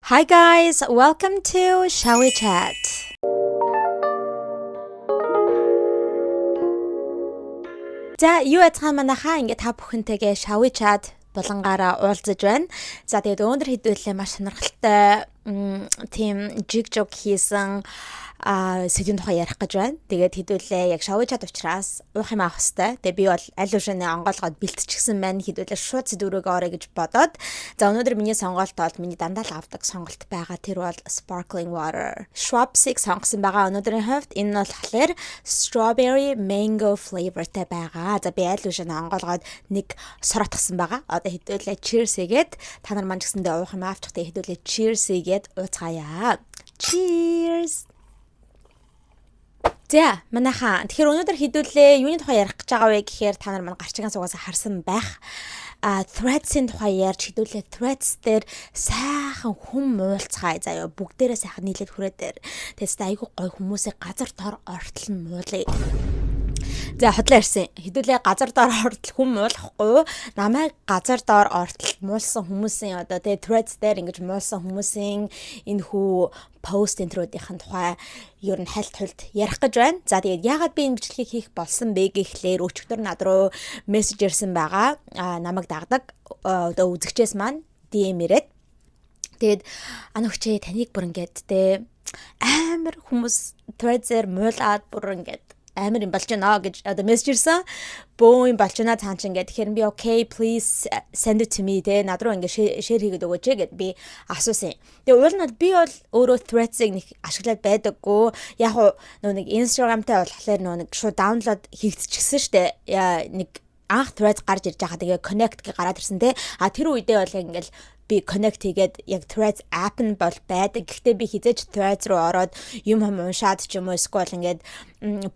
Hi guys, welcome to Shall We Chat. За юу яцхан манайхаа ингээд та бүхэнтэйгээ Shall We Chat болонгаараа уулзаж байна. За тэгээд өнөөдөр хэдүүлээ маш сонирхолтой тийм жиг хийсэн сэдвийн тухай ярих гэж байна. Тэгээд хэдүүлээ яг Shall We Chat учраас уух юм авах хэвээр. Тэгээд би бол аль ушины онгоолгоод бэлтчихсэн байна. Хэдүүлээ шууд сэдвүүрээ орё гэж бодоод. За өнөөдөр миний сонголт бол миний дандаа л авдаг сонголт байгаа. Тэр бол sparkling water. Schweppes-ийг сонгосон байгаа. Өнөөдрийн хувьд энэ нь болохоор strawberry mango flavorтэй байгаа. За би аль ушины онгоолгоод нэг соротгсон байгаа. Одоо хэдүүлээ cheers хийгээд та нар маань гэсэндээ уух юм авчихтаа хэдүүлээ cheers хийгээд ууцгаая. Cheers. За манайхаа тэгэхээр өнөөдөр хэдүүлээ юуны тухай ярих гэж байгаа вэ гэхээр та нар маань гарчгийн сугаас харсан байх. Threads-ийн тухай ярьж хэдүүлээ Threads дээр сайхан хүм муулцгаая заяа бүгдээрээ сайхан нийлээд хүрээ дээр. Тэст айгүй гой хүмүүсийг газар дор ортол нь муулъя. За хотлоо ирсэн. Хэдүүлээ газар доор ортол хүм муулахгүй. Намайг газар доор ортол муулсан хүмүүсийн одоо тэгээ Threads дээр ингэж муулсан хүмүүсийн энэ хүү пост интродийнхэн тухай ер нь хальт хулт ярих гэж байна. За тэгээд яагаад би энэ бичлэгийг хийх болсон бэ гэхлээр өчигдөр над руу мессеж ирсэн байгаа. Намайг дагдаг одоо үзэгчээс маань DM ирээд тэгээд анагчээ таныг бүр ингээд те амар хүмүүс Threads-ээр муулаад бүр ингээд амар юм болж байна гэж одоо мессеж ирсэн. Бөө юм болж байна цаан чинь ингээд тэгэхээр би okay please send it to me те над руу ингээд share хийгээд өгөөч гэд би асуусан. Тэгээ уул нь би бол өөрөө Threads-ыг нэг ашиглаад байдаггүй. Яг нэг Instagram-тай болохоор нэг шууд download хийгдчихсэн штэ. Нэг анх Threads гарч ирж байгаа тэгээ connect гэ гараад ирсэн те. Тэр үедээ бол ингээд би connect хийгээд яг Threads app нь бол байдаг. Гэхдээ би хизээч Threads руу ороод юм уншаад ч юм уу эсвэл ингээд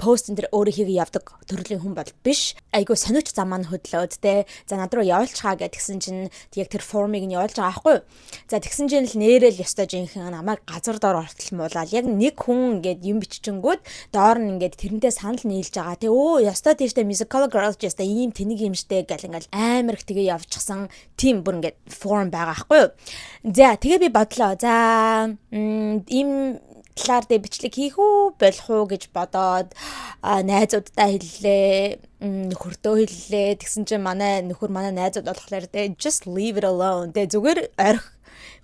пост энэ өөрөө хийгээ явдаг төрлийн хүн бол биш. Айгу сониуч зам маань хөдлөөд те. За над руу явуулчихаа гэдгсэн чинь яг тэр формыг нь явуулж байгаа байхгүй юу. За тэгсэн чинь л нэрэл ёстой жинхэнэ намайг газар дор ортол муулаад яг нэг хүн ингээд юм биччихэнгүүд доор нь ингээд тэрнтэй санал нийлж байгаа. Тэ өө ёстой тийштэй musical girls ёстой ийм тэнийг юмштэй гэл ингээд амар их тэгээ явчихсан тийм бүр ингээд форм байгаа байхгүй юу. За тэгээ би бодлоо. За ийм талаар дэ бичлэг хийх үү болох уу гэж бодоод найзуудтай хэллээ. Нөхөртөө хэллээ. Тэгсэн чинь манай найзууд болохоор дэ just leave it alone. Дэ зүгээр орхи.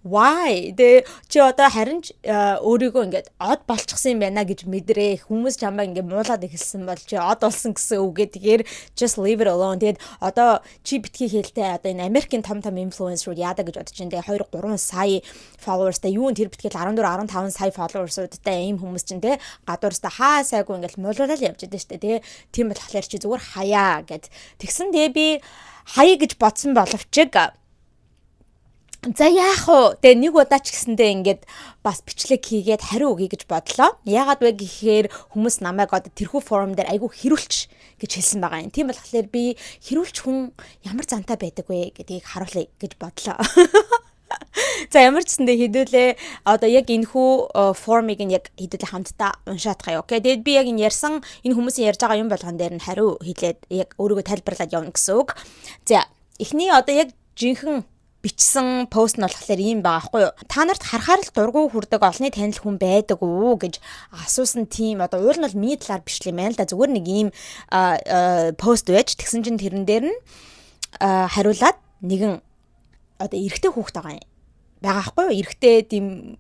Why? Тэ чи одоо харин өөрийгөө ингээд од болчихсон юм байна гэж мэдрээ. Хүмүүс чамаа ингээд муулаад эхэлсэн бол чи од болсон гэсэн үгээ. Тэгэхээр just leave it alone. Тэгээд одоо чи битгий хэлтэй одоо энэ Америкийн том инфлюенсерүүд яадаг гэж бодож байна. Тэгээ 2-3 сая followersтай юу тэр битгэл 14-15 сая followersуудтай ийм хүмүүс чинь те гадуурстай хаа сайгүй ингээд муулаад явж байдаг шүү дээ. Тийм болохоор чи зүгээр хаяа гэд. Тэгсэн тэгээ би хаяа гэж бодсон боловч за яах вэ? Тэгээ нэг удаа ч гэсэндээ ингээд бас бичлэг хийгээд хариу өгье гэж бодлоо. Яагаад вэ гэхээр хүмүүс намайг одоо тэрхүү форум дээр айгүй хэрүүлч гэж хэлсэн байгаа юм. Тийм болохоор би хэрүүлч хүн ямар зантай байдаг вэ гэдгийг харуулъя гэж бодлоо. За ямар ч гэсэндээ хэдүүлээ одоо яг энэхүү формыг нь яг хэдүүлээ хамтдаа уншаадахаа. Окей. Тэгээд би яг энэ ярьсан энэ хүмүүсийн ярьж байгаа юм болгон дээр нь хариу хэлээд яг өөрийгөө тайлбарлаад явна гэсэн үг. За эхний одоо яг жинхэнэ бичсэн пост нь болохоор ийм байгаа байхгүй юу. Та нарт харахаар л дургу хүрдэг олонний танил хүн байдаг уу гэж асуусан тийм одоо уул нь бол миний талаар бичлээ юм байна л да. Зүгээр нэг ийм пост байж тэгсэн чинь тэрэн дээр нь хариулаад нэгэн одоо эрэгтэй хүүхэд байгаа байхгүй юу. Эрэгтэй тийм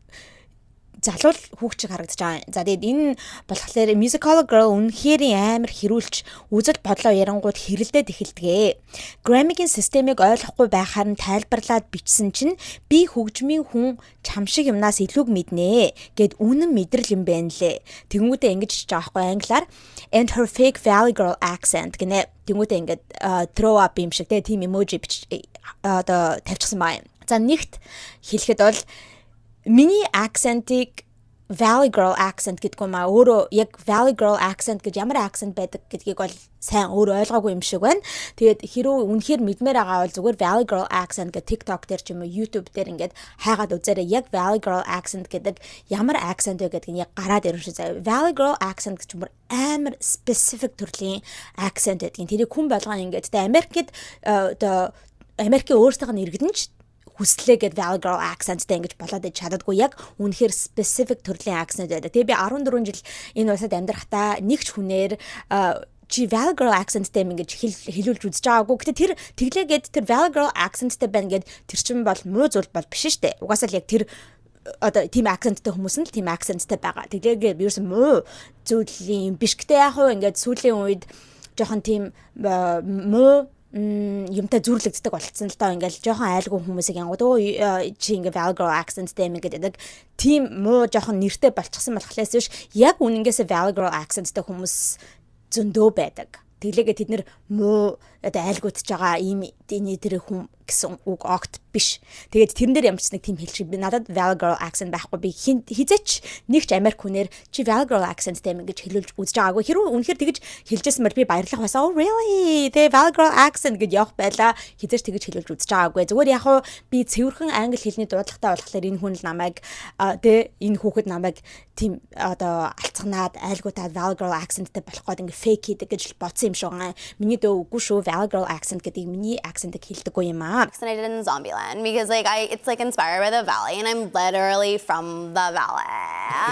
залуул хүүхд шиг харагдаж байгаа. За тэгээд энэ болохоор musical girl үнэхээр амар хэрүүлж үзэл бодлоо ярангууд хэрэлдээд эхэлдэг. Grammy-гийн системийг ойлгохгүй байхаар нь тайлбарлаад бичсэн чинь би хөгжмийн хүн чам шиг юмнаас илүүг мэднэ гэд үнэн мэдрэл юм байна лээ. Тэнгүүдээ ингэж чиж байгаа байхгүй англиар and her fake valley girl accent гэнэ. Тэнгүүдээ ингэж throw up юм шиг тийм emoji одоо тавьчихсан байна. За нэгт хэлэхэд бол миний акцентыг Valley Girl accent гэдэг юм аа өөрөө яг Valley Girl accent гэж ямар accent байдаг гэдгийг бол сайн өөрөө ойлгоогүй юм шиг байна. Тэгээд хэрүү үнэхээр мэдмээр байгаа бол зүгээр Valley Girl accent гэдэг TikTok дээр ч юм уу YouTube дээр ингээд хайгаад үзээрэй. Яг Valley Girl accent гэдэг ямар accent вэ гэдгийг яг гараад ирэн шүү заяа. Valley Girl accent гэж бүр амар specific төрлийн accent гэдэг. Тэрийг хүн болгоо ингээд тэ Америкт одоо Америкийн өөрсдийнх нь иргэдэн ч хүслээгээд Valley Girl accentтэй ингэж болоод иж чаддаггүй яг үнэхээр specific төрлийн accent байдаг. Тэгээ би 14 жил энэ улсад амьдрахтаа нэг ч хүнээр чи Valley Girl accentтэй ингэж хэлүүлж үзэж байгаагүй. Гэтэ тэр тэглээгээд тэр Valley Girl accentтэй байна гэд тэр чинь бол муу зүйл бол биш штэ. Угаасаа л яг тэр одоо team accentтэй хүмүүс нь л team accentтэй байгаа. Тэглээгээд ерөөсөн муу зүйлийн биш. Гэтэ яг хөө ингэж сүүлийн үед жоохон team муу юмтай зүрлэгддэг болцсон л доо ингээл жоохон айлгүй хүмүүсийг янгууд чи ингээ Valley Girl accentтэй юм гэдэг тийм муу жоохон нэртэй болчихсон болохлээс биш яг үнэнгээсээ Valley Girl accentтэй хүмүүс зөндөө байдаг. Тэглээгээ тэд нэр муу одоо айлгуудж байгаа ийм энэ тэр хүн гэсэн үг огт биш. Тэгээд тэрэн дээр ямар ч нэг тийм хэлчих би надад Valley Girl accent байхгүй би хизээч нэг ч Америк хүнээр чи Valley Girl accentтэй юм гэж хэлүүлж үзэж байгаагүй. Хэрвээ үнэхээр тэгэж хэлжсэн мөр би баярлах байсан. Oh really? Тэгээ Valley Girl accent гэж явах байлаа. Хизээч тэгэж хэлүүлж үзэж байгаагүй. Зүгээр яг хуу би цэвэрхэн англи хэлний дуудлагатай болохоор энэ хүн л намайг энэ хүүхэд намайг тийм одоо алцганаад айлгуудаа Valley Girl accentтэй болох гээд ингээ fake хийдэг гэж бодсон юм шиг байгаа. Миний дөө үгүй шүү Valley Girl accent гэдэг миний accent-ыг хэлдэггүй юм аа. Vaccinated in Zombieland because it's like inspired by the Valley and I'm literally from the Valley.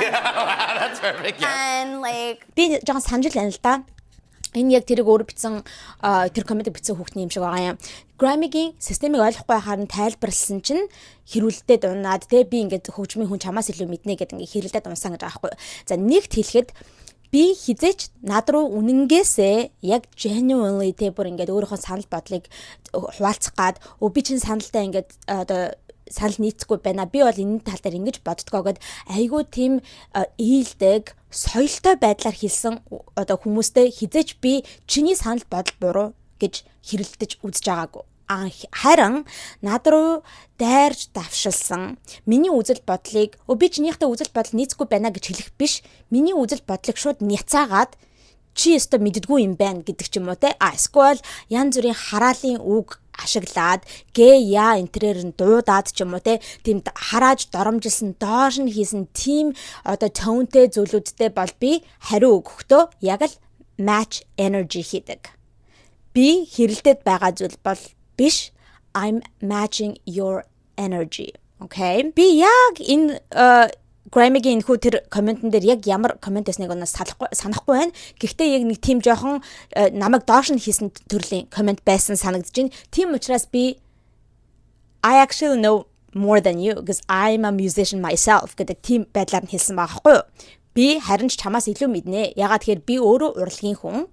Yeah, that's perfect. Yeah. And like Би жоохон санаж л байна л да. Энэ яг тэрийг өөр бичсэн тэр коммент бичсэн хүүхдний юм шиг байгаа юм. Grammy-гийн системийг ойлгохгүй харин тайлбарлсан чинь хэрүүлдээд унаад те би ингээд хөгжмийн хүн чамаас илүү мэднэ гэдэг ингээд хэрүүлдээд унсан гэж байгаа байхгүй. За нэгт хэлэхэд би хизээч над руу үнэнгээсээ яг genuinely те бүр ингээд өөрийнхөө санал бодлыг хуваалцах гад би чинь саналтай ингээд одоо санал нийцэхгүй байна. Би бол энэ тал дээр ингэж боддгоо гэд айгүй тийм ийдэг соёлтой байдлаар хэлсэн одоо хүмүүстэй хизээч би чиний санал бодол буруу гэж хэрэлдэж үзэж байгаагүй. Харин над руу дайрж давшилсан миний үзэл бодлыг би чинийхтэй үзэл бодол нийцэхгүй байна гэж хэлэх биш. Миний үзэл бодлыг шууд няцаагаад чи өстө мэддэггүй юм байна гэдэг ч юм уу те. Эсвэл янз бүрийн хараалын үг ашиглаад яа энтрээр нь дуудаад ч юм уу те. Тийм харааж доромжилсан доош нь хийсэн тийм одоо тонтой зүйлүүдтэй бол би хариу өгөхдөө яг л match energy хийдэг. Би хэрэлдээд байгаа зүйл бол биш. I'm matching your energy. Okay? Би яг энэ Grammy-гийн хүү тэр комментэн дээр яг ямар коммент байсныг өнөөс санахгүй байна. Гэхдээ яг нэг тийм жоохон намайг доош нь хийсэн төрлийн коммент байсан санагдаж байна. Тийм учраас би I actually know more than you because I'm a musician myself гэдэг тийм байдлаар нь хэлсэн байгаа хгүй юу. Би харин ч чамаас илүү мэднэ. Ягаад тэгэхээр би өөрөө урлагийн хүн.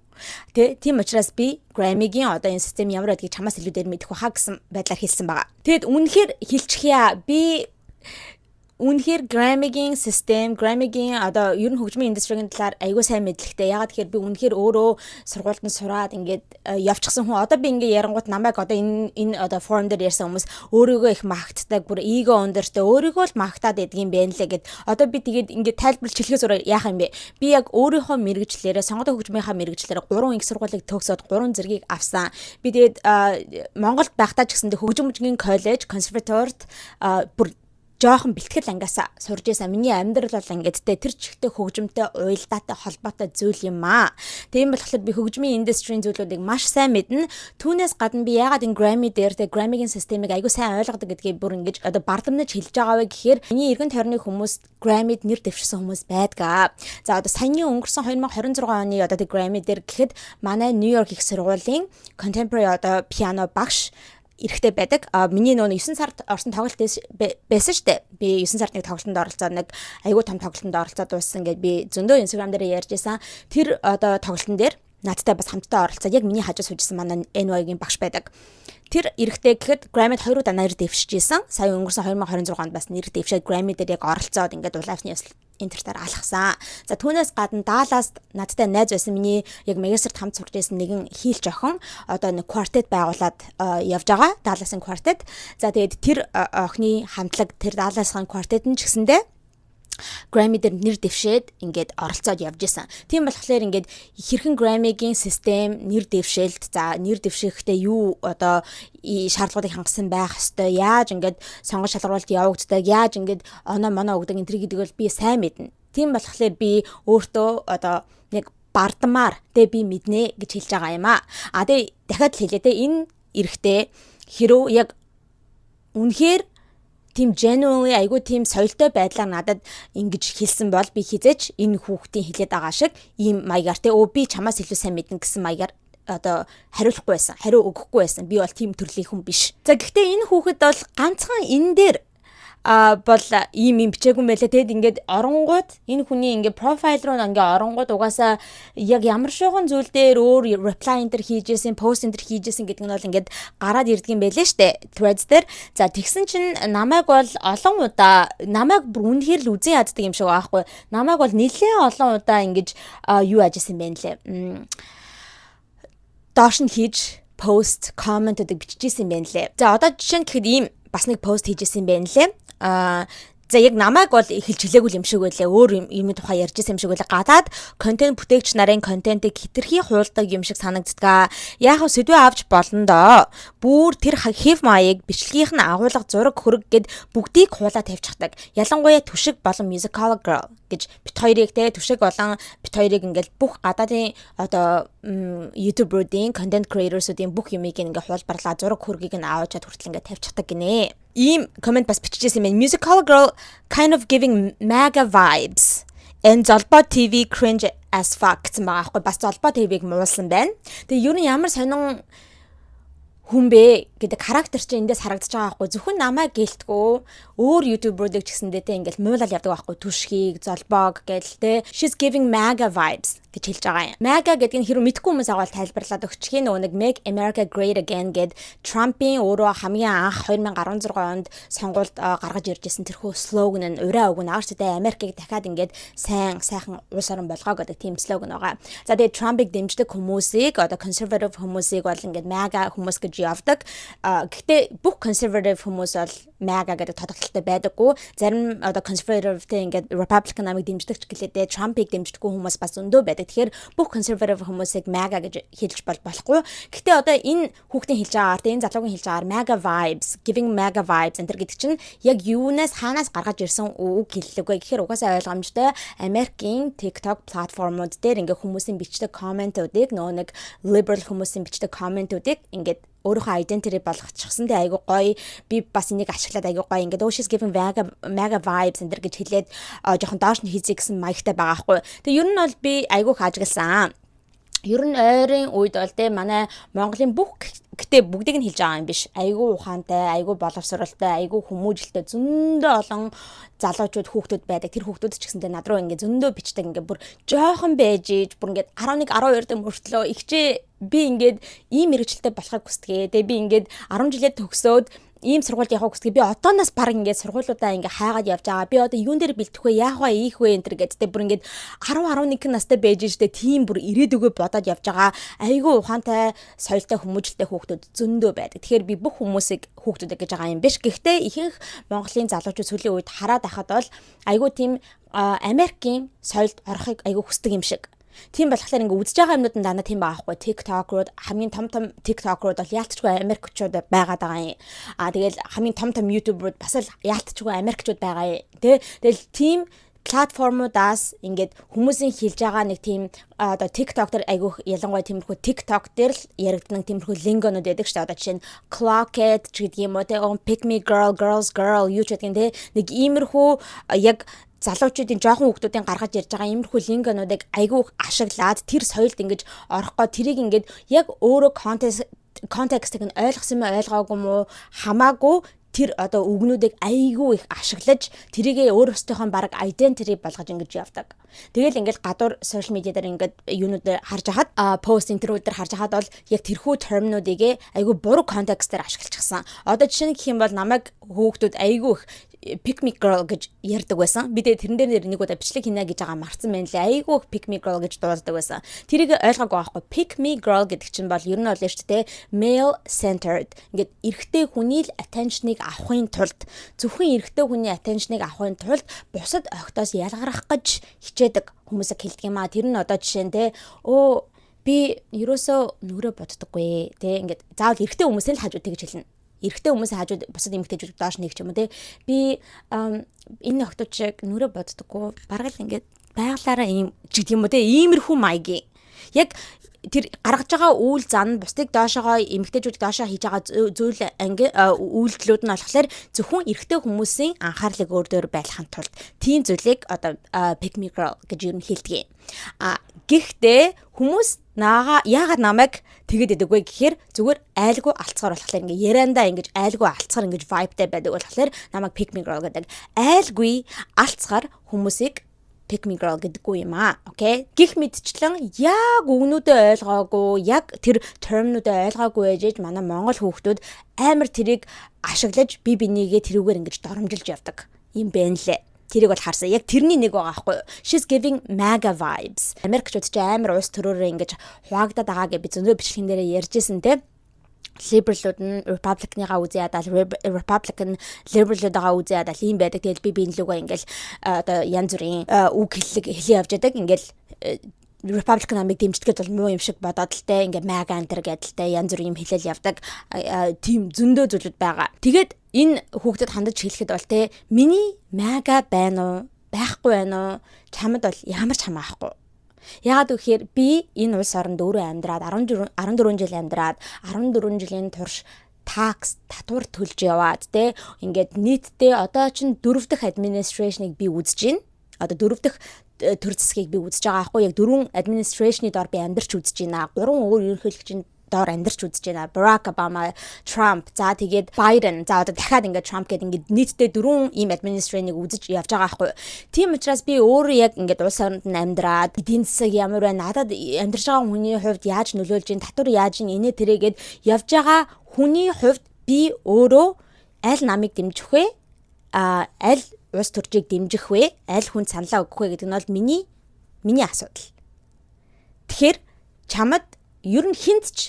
Тийм учраас би Grammy-гийн одоо энэ систем ямар байдгийг чамаас илүү дээр мэдэх байхаа гэсэн байдлаар хэлсэн байгаа. Тэгэд үнэхээр хэлчихье. Би үнэхээр Grammy-гийн систем, Grammy-гийн одоо ер нь хөгжмийн индустрийн талаар аягүй сайн мэдлэгтэй. Ягаад тэгэхээр би үнэхээр өөрөө сургуульд нь сураад ингээд явчихсан хүн. Одоо би ингээд ярангуут намайг одоо энэ одоо форум дээр ярьсан хүмүүс өөрийгөө их магтдаг, бүр эго өндөртэй өөрийгөө л магтаад байдаг юм байна лээ гэд. Одоо би тэгээд ингээд тайлбарлаж хэлэхээс өөр яах юм бэ? Би яг өөрийнхөө мэрэгчлэрээ, сонгодог хөгжмийнхаа мэрэгчлэрээ 3 их сургуулийг төгсөөд 3 зэргийг авсан. Би тэгээд Монголд байхдаа ч гэсэн хөгжмийн коллеж, консерваторид бүр жоохон бэлтгэл ангиасаа сурж байсан. Миний амьдрал бол ингэдтэй тэр чигтээ хөгжмөнтэй уялдаатай холбоотой зүйл юм аа. Тийм болохоор би хөгжмийн индустрийн зүйлүүдийг маш сайн мэднэ. Түүнээс гадна би яагаад энэ Grammy дээр тэ Grammy-гийн системийг аягүй сайн ойлгодог гэдгийг бүр ингэж одоо бардамнаж хэлж байгаа вэ гэхээр миний эргэн тойрны хүмүүс Grammy-д нэр дэвшсэн хүмүүс байдгаа. За одоо саяны өнгөрсөн 2026 оны одоо тэ Grammy дээр гэхэд манай New York их сургуулийн contemporary одоо пиано багш эрэхтэй байдаг. Миний нөө 9 сард орсон тоглолт байсан штэ. Би 9 сард нэг тоглолтод оролцоод нэг аягүй том тоглолтод оролцоод дууссан гэж би зөндөө Instagram дээр ярьж байсан. Тэр одоо тоглолтын дээр надтай бас хамтдаа оролцоод яг миний хажуу суужсэн манай NY-гийн багш байдаг. Тэр эрэхтэй гэхэд Grammy-д 2 удаа нэр дэвшижсэн. Сая өнгөрсөн 2026 онд бас нэр дэвшээд Grammy дээр яг оролцоод ингээд улаавчны интертаар алхсан. За түүнээс гадна Далласт надтай найз байсан миний яг Мегастерт хамт сурч байсан нэгэн хийлч охин одоо нэг квартет байгуулад явж байгаа. Далласын квартет. За тэгээд тэр охины хамтлаг тэр Далласын квартет нь ч гэсэндээ Grammy дээр нэр дэвшээд ингээд оролцоод явж исэн. Тийм болохоор ингээд хэрхэн Grammy-гийн систем нэр дэвшээлт за нэр дэвшихдээ юу одоо шаардлагуудыг хангасан байх ёстой. Яаж ингээд сонгож шалгаруулалт явагддаг, яаж ингээд оноо моноо өгдөг энэ гэдэг бол би сайн мэднэ. Тийм болохоор би өөртөө одоо нэг бардамаар тэ би мэднэ гэж хэлж байгаа юм аа. Тэгээ дахиад хэлээ тэ энэ эрэхтэй хэрүү яг үнэхээр тийм genuinely айгүй тийм соёлтой байдлаар надад ингэж хэлсэн бол би хизээч энэ хүүхдийн хэлээд байгаа шиг ийм маягаар те би чамаас илүү сайн мэднэ гэсэн маягаар одоо хариулахгүй байсан. Хариу өгөхгүй байсан. Би бол тийм төрлийн хүн биш. За гэхдээ энэ хүүхэд бол ганцхан энэ дээр бол ийм бичээгүй байлаа. Тэгэд ингээд оронгууд энэ хүний ингээд профайл руу ингээд оронгууд угаасаа яг ямар шоугон зүйл дээр өөр reply enter хийжсэн, post enter хийжсэн гэдэг нь бол ингээд гараад ирдэг юм байлээ штэ. Threads дээр. За тэгсэн чинь намайг бол олон удаа намайг бүр үнэхээр л үзэн яддаг юм шиг байхгүй. Намайг бол нэлээд олон удаа ингэж юу ажижсэн байна лээ. Доош нь хийж post comment гэдэг бичижсэн байна лээ. За одоо жишээ нь гэхэд ийм бас нэг пост хийжсэн байна лээ. За яг намайг бол эхэлж хэлээгүй юм шиг байлаа. Өөр юм тухай ярьж байсан юм шиг байлаа. Гадаад контент бүтээгч нарын контентыг хитрхи хуулдаг юм шиг санагддаг. Яг сэдвээ авч болно доо. Бүр тэр хэв маяг бичлэгийнх нь агуулга зураг хөрөг гэд бүгдийг хуулаад тавьчихдаг. Ялангуяа Түшиг болон Musical Girl гэж бит хоёрыг те Түшиг болон бит хоёрыг ингээл бүх гадаадын одоо YouTuber-ийн content creators-уудын бүх юмыг ингээ хуулбарлаа зураг хөргийг нь аваачаад хүртэл ингээ тавьчихдаг гинэ. Ийм комент бас бичижсэн юм. Musical Girl kind of giving mega vibes and Zolbo TV cringe as fuck гэсэн байгаа аахгүй. Бас Zolbo TV-г муулсан байна. Тэгээ ер нь ямар сонин хүн бэ гэдэг характер чинь эндээс харагдаж байгаа аахгүй. Зөвхөн намайг гэлтгөө өөр YouTuber-ыг ч гэсэндээ те ингээл муулал явдаг аахгүй. Түшхийг, Zolbog гээл те. She's giving mega vibes гэж хэлж байгаа юм. Mega гэдэг нь хэрэг мэдгүй хүмүүс агуул тайлбарлаад өгчих. Нөгөө нэг Make America Great Again гэд Trump-ийн өөрөө хамгийн анх 2016 онд сонгуульд гаргаж ирж исэн тэрхүү слоган нь ураа өгнө. Аарч тэ Америкийг дахиад ингээд сайхан улс орн болгоо гэдэг тийм слоган байгаа. За тэгээд Trump-ыг дэмждэг хүмүүсийг одоо conservative хүмүүсийг бол ингээд MAGA хүмүүс гэж явдаг. Гэхдээ бүх conservative хүмүүс бол MAGA гэдэг тодорхойлолтой байдаггүй. Зарим одоо conservative-тэй ингээд Republican намыг дэмждэг ч гэлээдээ Trump-ыг дэмждэггүй хүмүүс бас зөндөө байдаг. Тэгэхээр бүх conservative хүмүүсийг MAGA гэж хэлж болохгүй. Гэхдээ одоо энэ хүүхдийн хэлж байгаагаар энэ залуугийн хэлж байгаагаар MAGA vibes, giving MAGA vibes энэ гэдэг чинь яг юунаас хаанаас гаргаж ирсэн үг хэллэггүй. Тэгэхээр угаасаа ойлгомжтой Америкийн TikTok платформуд дээр ингээ хүмүүсийн бичдэг комментуудыг нөгөө нэг liberal хүмүүсийн бичдэг комментуудыг ингээд өөрийнхөө identity болгочихсон тэ айгу гоё би бас энийг ашиглаад айгу гоё ингээд she's giving mega vibes энэ гэж хэлээд жоохон доош нь хийзээ гэсэн маягтай байгаа хгүй. Тэгээ ер нь бол би айгу хажигласан. Ер нь ойрын үед бол тэ манай Монголын бүх гэтээ бүгдийг нь хэлж байгаа юм биш. Айгу ухаантай, айгу боловсралтай, айгу хүмүүжлэлтэй зөндөө олон залуучууд хүүхдүүд байдаг. Тэр хүүхдүүд ч гэсэндээ над руу ингээд зөндөө бичдэг ингээд бүр жоохон байж ийж бүр ингээд 11 12 дэх мөртлөө ихчээ би ингээд ийм мэрэгчлэлтэй болохыг хүсдэг. Тэгээ би ингээд 10 жилээ төгсөөд ийм сургуульд явах хүсдэг. Би одооноос баг ингээд сургуулиудаа ингээд хайгаад явж байгаа. Би одоо юун дээр бэлтэх вэ? Яах вэ? Ийх вэ? Энтэр гэдтэй бүр ингээд 10 11 настай байж штэ тийм бүр ирээдүгөө бодоод явж байгаа. Айгүй ухаантай, соёлтой хүмүүжлэлтэй хүүхдүүд зөндөө байдаг. Тэгэхээр би бүх хүмүүсийг хүүхдүүдээ гэж байгаа юм биш. Гэхдээ ихэнх Монголын залуучууд сүүлийн үед хараад байхад бол айгүй тийм Америкийн соёлд орохыг айгүй хүсдэг юм шиг. Тийм болохоор ингээ үзэж байгаа юмнууд нь дандаа тийм байхгүй. TikTok-рууд хамгийн том TikTok-рууд бол яалтчгүй Америкчууд байгаад байгаа юм. Тэгэл хамгийн том YouTube-рууд бас л яалтчгүй Америкчууд байгаа юм. Тэгэл тийм платформудаас ингээд хүмүүсийн хэлж байгаа нэг тийм одоо TikTok дээр айгүйх ялангуяа тиймэрхүү TikTok дээр л яригддаг тиймэрхүү лингонууд байдаг шүү дээ. Одоо жишээ нь Clock It ч гэдэг юм уу те Pick Me Girl, Girls Girl юу ч гэдэг нь те нэг иймэрхүү яг залуучуудын жоохон хүүхдүүдийн гаргаж ирж байгаа иймэрхүү лингонуудыг айгүй ашиглаад тэр соёлд ингэж орохгүй тэрийг ингээд яг өөрөө контекстыг нь ойлгосон юм ойлгоогүй мó хамаагүй тэр одоо үгнүүдийг айгүй их ашиглаж тэрийгээ өөрөөсөө баг identity болгож ингэж явдаг. Тэгэл ингээл гадуур social media дээр ингээд юунууд харж хахад пост интервью дээр харж хахад бол яг тэрхүү терминуудыг айгүй буруу контекстээр ашиглчихсан. Одоо жишээ нь гэх юм бол намайг хүүхдүүд айгүй их Pick Me Girl гэж ярьдаг байсан. Би тэрэн дээр нэг удаа бичлэг хийнэ гэж байгаа марцсан байна лээ. Айгүй Pick Me Girl гэж дууддаг байсан. Тэрийг ойлгоогүй байхгүй. Pick Me Girl гэдэг чинь бол ер нь бол шүү дээ male centered. Ингээд эрэгтэй хүний л attention-ыг авахын тулд зөвхөн эрэгтэй хүний attention-ыг авахын тулд бусад охтоос ялгарах гэж хичээдэг хүмүүсийг хэлдэг юм аа. Тэр нь одоо жишээ нь те би ерөөсөө нүрэ боддоггүй те ингээд заавал эрэгтэй хүмүүсээ л хажууд тэгж хэлнэ. Эрэгтэй хүмүүсийн хажууд бусад эмэгтэйчүүд доош нэг ч юм уу те би энэ охтууд шиг нүрэ боддоггүй бараг л ингээд байгалаараа ийм ч гэдэг юм уу те иймэрхүү маягийн яг тэр гаргаж байгаа үйл зан бусдыг доошоогоо эмэгтэйчүүд доошоо хийж байгаа зүйл үйлдэлүүд нь болохоор зөвхөн эрэгтэй хүмүүсийн анхаарлыг өөр дөр байлгахын тулд тийм зүйлийг одоо pick me girl гэж юу хэлдэг. Гэхдээ хүмүүс яагаад намайг тэгэд идэг вэ гэхээр зүгээр айлгүй алцгаар болохоор ингээ яриандаа ингэж айлгүй алцгаар ингэж vibeтай байдаг болохоор намайг pick me girl гэдэг. Айлгүй алцгаар хүмүүсийг pick me girl гэдэггүй юм аа. Окей. Гэх мэтчлэн яг үгнүүдээ ойлгоогүй, яг тэр term-нүүдээ ойлгоогүй ээжж манай монгол хүүхдүүд амар тэрийг ашиглаж бие бинийгээ тэрүүгээр ингэж доромжилж явдаг юм байна лээ. Тэрийг бол харсан. Яг тэрний нэг байгаа байхгүй юу? She's giving MAGA vibes. Америкчууд ч амар улс төрөөрөө ингэж хуваагдаад байгаа гэж би зөндөө бичлэгэн дээрээ ярьжсэн те. Liberalууд нь Republican-ыгаа үзээ ядаа Republican liberalуудагаа үзээ ядаа ийм байдаг. Тэгэл би биенлүүгээ ингээл одоо янз бүрийн үг хэлээ явж яадаг. Ингээл Republican намыг дэмждэгэд бол муу юм шиг бодоод л те ингээ MAGA антер гэдэл те янз бүрийн юм хэлэл явдаг. Тийм зөндөө зүйлүүд байгаа. Тэгээд энэ хүүхдэд хандаж хэлэхэд бол те миний MAGA байна уу? Байхгүй байна уу? Чамд бол ямар ч хамаахгүй. Яагаад гэхээр би энэ улс оронд өөрөө амьдраад 14 жил амьдраад 14 жилийн турш такс татвар төлж яваад те ингээд нийтдээ одоо чинь 4 дахь administration-ыг би үзэж байна. Одоо 4 дахь төр засгийг би үзэж байгаа аахгүй яг 4 administration-ы доор би амьдарч үзэж байна. 3 өөр ерөнхийлөгчийн доор амьдарч үзэж байна. Barack Obama, Trump, за тэгээд Biden, за одоо дахиад ингээд Trump гэдэг ингээд нийтдээ 4 ийм administration-ыг үзэж явж байгаа аахгүй. Тийм учраас би өөрөө яг ингээд улс оронд нь амьдраад эдийн засаг ямар байна, надад амьдарч байгаа хүний хувьд яаж нөлөөлж ийн, татвар яаж ийн инээ тэрэгээд явж байгаа хүний хувьд би өөрөө аль намыг дэмжих вэ? Аль улс төрчийг дэмжих вэ? Аль хүн саналаа өгөх вэ гэдэг нь бол миний асуудал. Тэгэхээр чамд ер нь хинт ч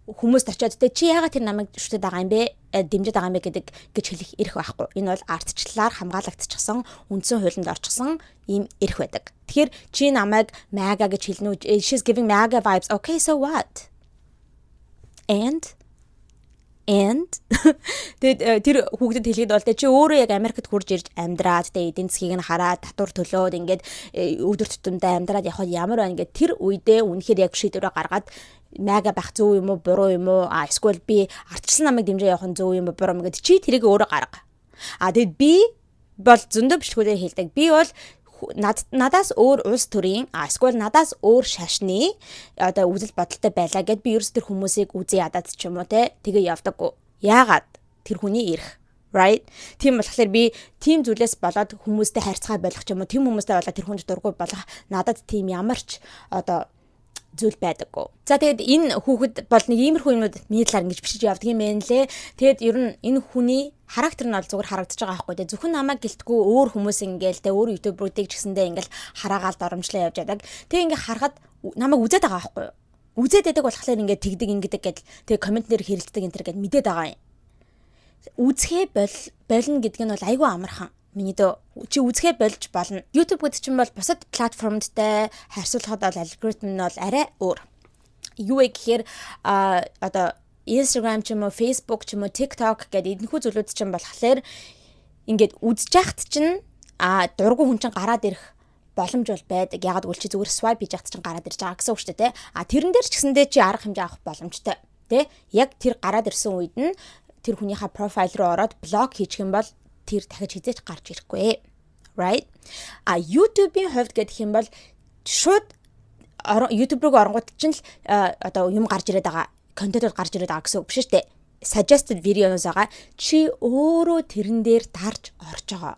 хүмүүст очиод чи яагаад тэр намайг шүтээд байгаа юм бэ? Дэмжиж байгаа юм бэ гэдэг гэж хэлэх эрх байхгүй. Энэ бол ардчлалаар хамгаалагдчихсан, үндсэн хуулинд орчихсон ийм эрх байдаг. Тэгэхээр чи намайг MAGA гэж хэлнэ үү? She's giving MAGA vibes. Okay, so what? And тэгээд тэр хүүхдэд хэлэхэд бол чи өөрөө яг Америкт хурж ирж амьдраад тэгээд эдийн засгийг нь хараад татвар төлөөд ингээд өдөр тутамдаа амьдраад явах ямар байна гэд тэр үедээ үнэхээр яг шийдвэрээ гаргаад MAGA байх зөв юм уу буруу юм уу эсвэл би ардчилсан намайг дэмжиж явах нь зөв юм уу буруу юм гэд чи тэрийг өөрөө гарга. Тэгээд би бол зөндөө бичлэгүүдээр хэлдэг. Би бол надаас өөр улс төрийн эсвэл надаас өөр шашны одоо үзэл бодолтой байлаа гэд би ерөөс тэр хүмүүсийг үзээ ядаад ч юм уу те тэгээ явдаггүй. Яагаад? Тэр хүний эрх. Right? Тийм болохоор би тийм зүйлээс болоод хүмүүстэй харьцаа болгох ч юм уу тийм хүмүүстэй болоод тэр хүнд дургүй болох надад тийм ямарч одоо зүйл байдаггүй. За тэгээд энэ хүүхэд бол нэг иймэрхүү юмуд миний талаар ингэж бичиж явдаг юм байна лээ. Тэгээд ер нь энэ хүний характер нь бол зүгээр харагдаж байгаа байхгүй дээ. Зөвхөн намайг гэлтгүү өөр хүмүүс ингээл тэ өөр ютуберуудыг ч гэсэндээ ингээл хараагаал доромжлоо явж яадаг. Тэгээ ингээ харахад намайг үзээд байгаа байхгүй юу? Үзээд байдаг болохоор ингээ тэгдэг ингэдэг гэдэл тэгээ коммент дээр хэрэлддэг энэ төр гэд мэдээд байгаа юм. Үзэхээ болно гэдэг нь бол айгүй амархан. Миний дөө чи үзэхээ болж болно. YouTube гэдэг чинь бол бусад платформдтай харьцуулахад бол алгоритм нь бол арай өөр. Юу вэ гэхээр одоо Instagram ч юм уу, Facebook ч юм уу, TikTok гэдэг энэхүү зүйлүүд чинь болохоор ингээд үзэж яхад чинь дургу хүн чинь гараад ирэх боломж бол байдаг. Ягаад гэвэл чи зүгээр swipe хийж яхад чинь гараад ирж байгаа гэсэн үг шүү дээ, тэ. Тэрэн дээр ч гэсэндээ чи арга хэмжээ авах боломжтой, тэ. Яг тэр гараад ирсэн үед нь тэр хүнийхээ профайл руу ороод блок хийчих юм бол тэр дахиж хизээч гарч ирэхгүй. Right? YouTube-ийн хувьд гэх юм бол шууд YouTube руу оронгууд чинь одоо юм гарч ирээд байгаа, контент гарч ирээд байгаа гэсэн үг биш үү? Suggested video-нос байгаа. Чи өөрөө тэрэн дээр дарж орж байгаа.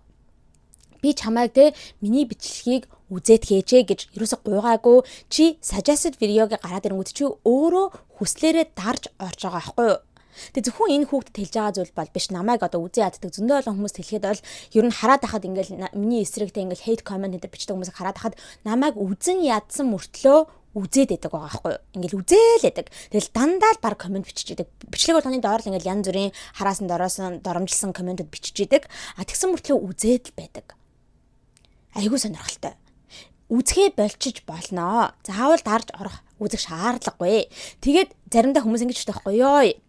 Би чамайг те миний бичлэгийг үзээд хийжээ гэж ерөөсө гуйгаагүй. Чи suggested video-г гараад ирэнгүүт чи өөрөө хүслээрээ дарж орж байгаа байхгүй юу? Тэгээ зөвхөн энэ хүүхдэд хэлж байгаа зүйл бол биш. Намайг одоо үзээ яддаг зөндөө олон хүмүүст хэлэхэд бол ер нь хараад байхад ингээл миний эсрэгтэй ингээл hate comment гэдэг бичдэг хүмүүсийг хараад байхад намайг үзэн ядсан мөртлөө үзээд байдаг байгаа байхгүй юу? Ингээл үзээл байдаг. Тэгэл дандаа л баг комент бичиж идэг. Бичлэг болгоны доор л ингээл янз бүрийн хараасан дороосон доромжилсан комментод бичиж идэг. Тэгсэн мөртлөө үзээд л байдаг. Айгуу сонирхолтой. Үзэхээ болчих болноо. Заавал дарж орох үзэх шаардлагагүй. Тэгээд заримдаа хүмүүс ингэж хэлдэг байхгүй юу?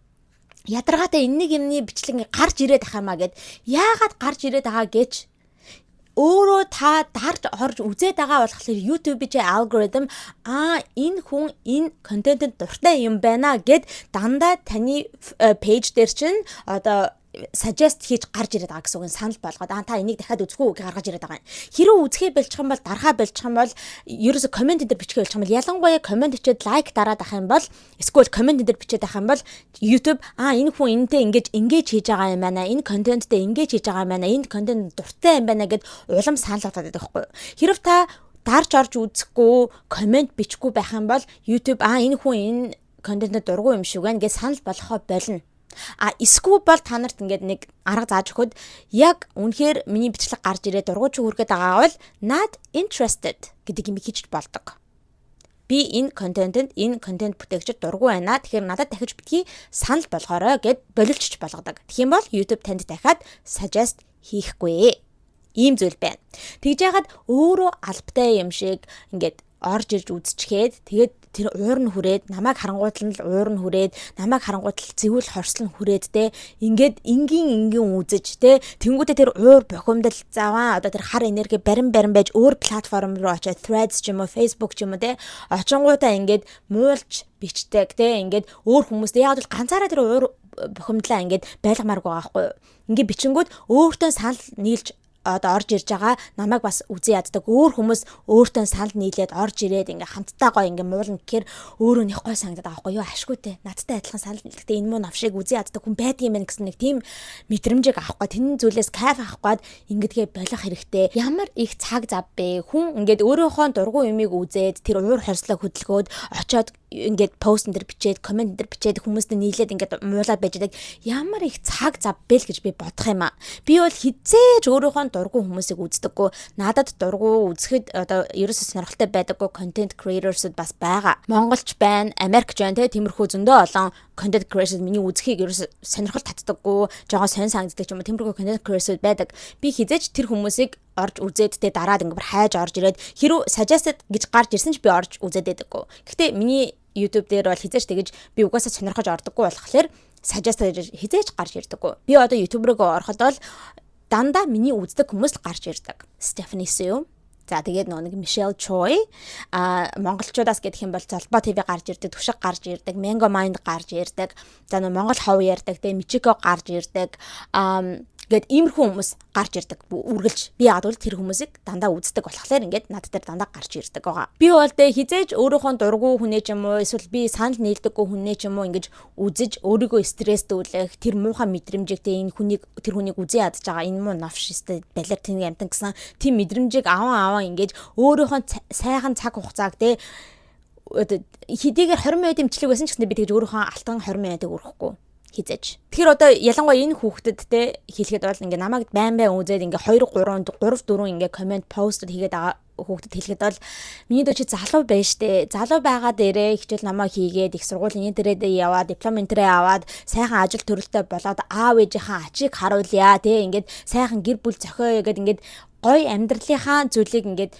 Ядаргаатай энэ нэг юмны бичлэг гарч ирээд ах юмаа гэд яагаад гарч ирээд байгаа гэж өөрөө та дарж орж үзээд байгаа болохоор YouTube-ийн алгоритм энэ хүн энэ контентэд дуртай юм байна гэд дандаа таны пэйж дээр чинь одоо suggest хийж гарч ирээд байгаа гэсэн үг санал болгоод та энийг дахиад үзэх үү гэж гаргаж ирээд байгаа юм. Хэрэв үзэхээ бэлчих юм бол дарахаа бэлчих юм бол ерөөсө комент дээр бичихээ бэлчих юм бол ялангуяа комент бичээд лайк дараад ах юм бол эсвэл комент дээр бичээд ах юм бол YouTube энэ хүн энэтэй ингэж хийж байгаа юм байна. Энэ контенттэй ингэж хийж байгаа юм байна. Энэ контент дуртай юм байна гэд улам санал болгоод байдаг байхгүй юу. Хэрэв та дарж орж үзэхгүй комент бичихгүй байх юм бол YouTube энэ хүн энэ контентэд дургүй юм шиг байна гэж санал болгохоо болно. Эсвэл бол та нарт ингээд нэг арга зааж өгөхөд яг үнэхээр миний бичлэг гарч ирээд дургуйч хүргээд байгаа бол not interested гэдэг юм хийж болдог. Би энэ контентэнд энэ контент бүтээгчд дургүй байна. Тэгэхээр надад дахиж битгий санал болгоорой гэд боловчж болгодог. Тэгэх юм бол YouTube танд дахиад suggest хийхгүй. Ийм зүйл байна. Тэгж яхад өөрөө албатай юм шиг ингээд орж ирж үзчихээд тэгээд тэр уур нь хүрээд намайг харангуйтал нь уур нь хүрээд намайг харангуйтал зэвүүл хорслон хүрээд те ингээд энгийн үзэж те тэнгуүтээ тэр уур бохимдол заваа одоо тэр хар энерги барин байж өөр платформ руу очиад Threads ч юм уу Facebook ч юм уу те очингуудаа ингээд муулж бичдэг те ингээд өөр хүмүүстэй яг л ганцаараа тэр уур бохимдлаа ингээд байлгамааргүй байгаа байхгүй юу. Ингээд бичингүүд өөртөө санал нийлж одоо орж ирж байгаа намайг бас үзэн яддаг өөр хүмүүс өөртөө санал нийлээд орж ирээд ингээ хамтдаа гоё ингээ муулна гэхээр өөрөө нэг гой санагдаад байгаа байхгүй юу ашгүйтэй надтай адилхан санал нийлэхдээ энэ муу навшиг үзэн яддаг хүн байдаг юм байна гэсэн нэг тийм мэдрэмжийг авахгүй тэн зүйлээс кайф авахгүйд ингэдгээ болох хэрэгтэй ямар их цаг зав бэ хүн ингээд өөрийнхөө дургуй юмыг үзээд тэр уур хорслог хөдөлгөөд очоод ингээд постн дээр бичээд комент дээр бичээд хүмүүстэй нийлээд ингээд муулаад байж байгаа ямар их цаг зав бэ л гэж би бодох юм аа. Би бол хизээж өөрийнхөө дургуй хүмүүсийг үздэггүй. Надад дургуй үзэхэд одоо ерөөсөө сонирхолтой байдаггүй контент creators-уд бас байгаа. Монголч байна, Америкч байна те тиймэрхүү зөндөө олон контент creators миний үзэхийг ерөөсөө сонирхол татдаггүй, жоо сонь санагддаг ч юм уу тиймэрхүү контент creators байдаг. Би хизээж тэр хүмүүсийг орж үзээд тэ дараад ингээд хайж орж ирээд хэрүү suggested гэж гарч ирсэн ч би орж үзээд байдаггүй. Гэхдээ миний YouTube дээр бол хизээж тэгэж би угаасаа сонирхож ордоггүй болохоор suggested гэж хизээж гарч ирдэггүй. Би одоо YouTube руу ороход бол дандаа миний үздэг хүмүүс л гарч ирдэг. Stephanie Su. За тэгээд нэг Michelle Choi монголчуудаас гэдэг юм бол Золбоо ТV гарч ирдэг, Түшиг гарч ирдэг, Mango Mind гарч ирдэг. За мongol хов ярьдаг, тэ Michiko гарч ирдэг. Гэт иймэрхүү хүмүүс гарч ирдэг үргэлж би яг бол тэр хүмүүсийг дандаа үздэг болохоор ингээд над дээр дандаа гарч ирдэг байгаа. Би бол тэ хизээж өөрийнхөө дургу хүнээ ч юм уу эсвэл би санал нийлдэггүй хүнээ ч юм уу ингэж үзэж өөрийгөө стрессдүүлэх тэр муухай мэдрэмжийг тэ энэ хүнийг тэр хүнийг үзэн ядж байгаа энэ муу навшистэй балер тэнийг амтан гэсэн тийм мэдрэмжийг аваа ингэж өөрийнхөө сайхан цаг хугацааг тэ хэдийгээр 20 минут имчилэг байсан ч гэсэн би тэгж өөрийнхөө алтан 20 минутыг өрөхгүй хизэж. Тэгэхээр одоо ялангуяа энэ хүүхдэд те хэлэхэд бол ингээ намайг байн үзээд ингээ 2 3 4 ингээ комент постд хийгээд байгаа хүүхдэд хэлэхэд бол миний дөө чи залуу байна штэ. Залуу байгаа дээрээ хичээл намаа хийгээд их сургуулийн интернетээ яваад диплом интерээ аваад сайхан ажил төрөлтэй болоод аав ээжийнхээ ачийг харуулъя те ингээд сайхан гэр бүл зохиоё гэд ингээд гоё амьдралынхаа зүйлийг ингээд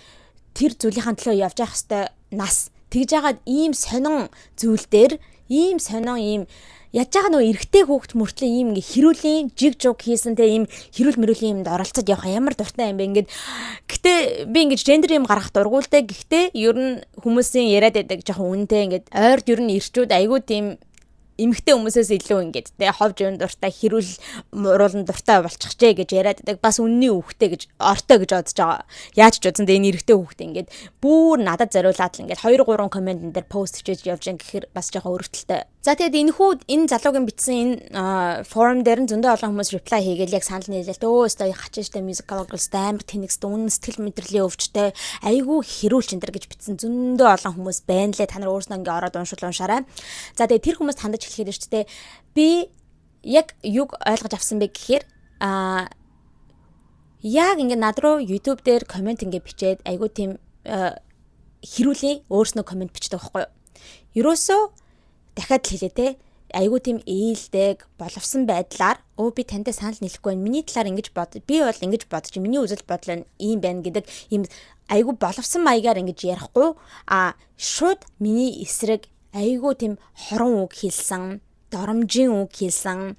тэр зүйлийнхаа төлөө явж явах хэвээр нас тэгж яагаад ийм сонин зүйл дээр ийм сонин ийм яаж байгаа нөө эргэтэй хүүхд мөртлөө ийм ингээ хэрүүлийн жиг жуг хийсэн те ийм хэрүүл мөрүүлийн юмд оролцоод явах ямар дуртай юм бэ ингээд гэтээ би ингэж гендер юм гаргах дургуултай гэхдээ ер нь хүмүүсийн яриад байдаг жоохон үнэтэй ингээд ойрд ер нь ирчүүд айгүй тийм эмэгтэй хүмүүсээс илүү ингээд те ховж юм дуртай хэрүүл мууруулан дуртай болчихжээ гэж яриад байдаг бас үнний хүүхтэй гэж ортой гэж бодож байгаа. Яаж ч бодсон те энэ эрэгтэй хүүхтэй ингээд бүр надад зориулаад л ингээд 2 3 комментэн дээр пост хийж явж байгаа гэхээр бас жоохон өрөвдөлтэй. За тэгээд энэ залуугийн бичсэн энэ форум дээр нь зөндөө олон хүмүүс reply хийгээл яг санал нийлээл өө өстой хачааштай musicalist амар тэнэгс үнэн сэтгэл мэдрэлийн өвчтэй айгүй хэрүүлч энэ төр гэж бичсэн зөндөө олон хүмүүс байна лээ. Та нар өөрснөө ингээ ороод уншаарай. За тэгээд тэр хүмүүс хандаж хэлэхэд шүү дээ. Би яг юг ойлгож авсан бэ гэхээр яг ингээ над руу YouTube дээр комент ингээ бичээд айгүй тийм хэрүүлийн өөрснөө комент бичдэг байхгүй юу? Ерөөсөө дахиад хэлээ те айгуу тийм ээлдэг боловсон байдлаар би тантай санал нийлэхгүй байна. Миний талаар ингэж бод. Би бол ингэж бодож миний үзэл бодол нь ийм байна гэдэг ийм айгуу боловсон маягаар ингэж ярихгүй шууд миний эсрэг айгуу тийм хорон үг хэлсэн, доромжийн үг хэлсэн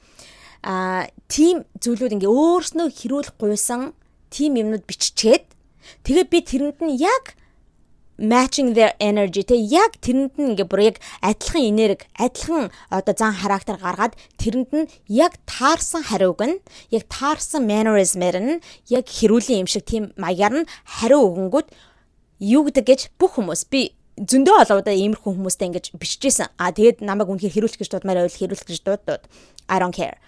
тийм зүйлүүд ингээ өөрснөө хэрүүл гуйсан тийм юмнууд биччихээд тэгээд би тэрэнд нь яг matching their energy тэг яг тэрэнд нь ингээ бүр яг адилхан энерги, адилхан одоо зан характер гаргаад тэрэнд нь яг таарсан хариуг нь, яг таарсан mannerism-ээр нь яг хэрүүлийн юм шиг тийм маягаар нь хариу өгөнгүүд юу гэдэг гэж бүх хүмүүс би зөндөө олоодаа иймэрхүү хүмүүстэй ингэж биччихсэн. Тэгээд намайг үнэхээр хэрүүлчих гэж дуудмаар байвал хэрүүлэх гэж дууд. I don't care.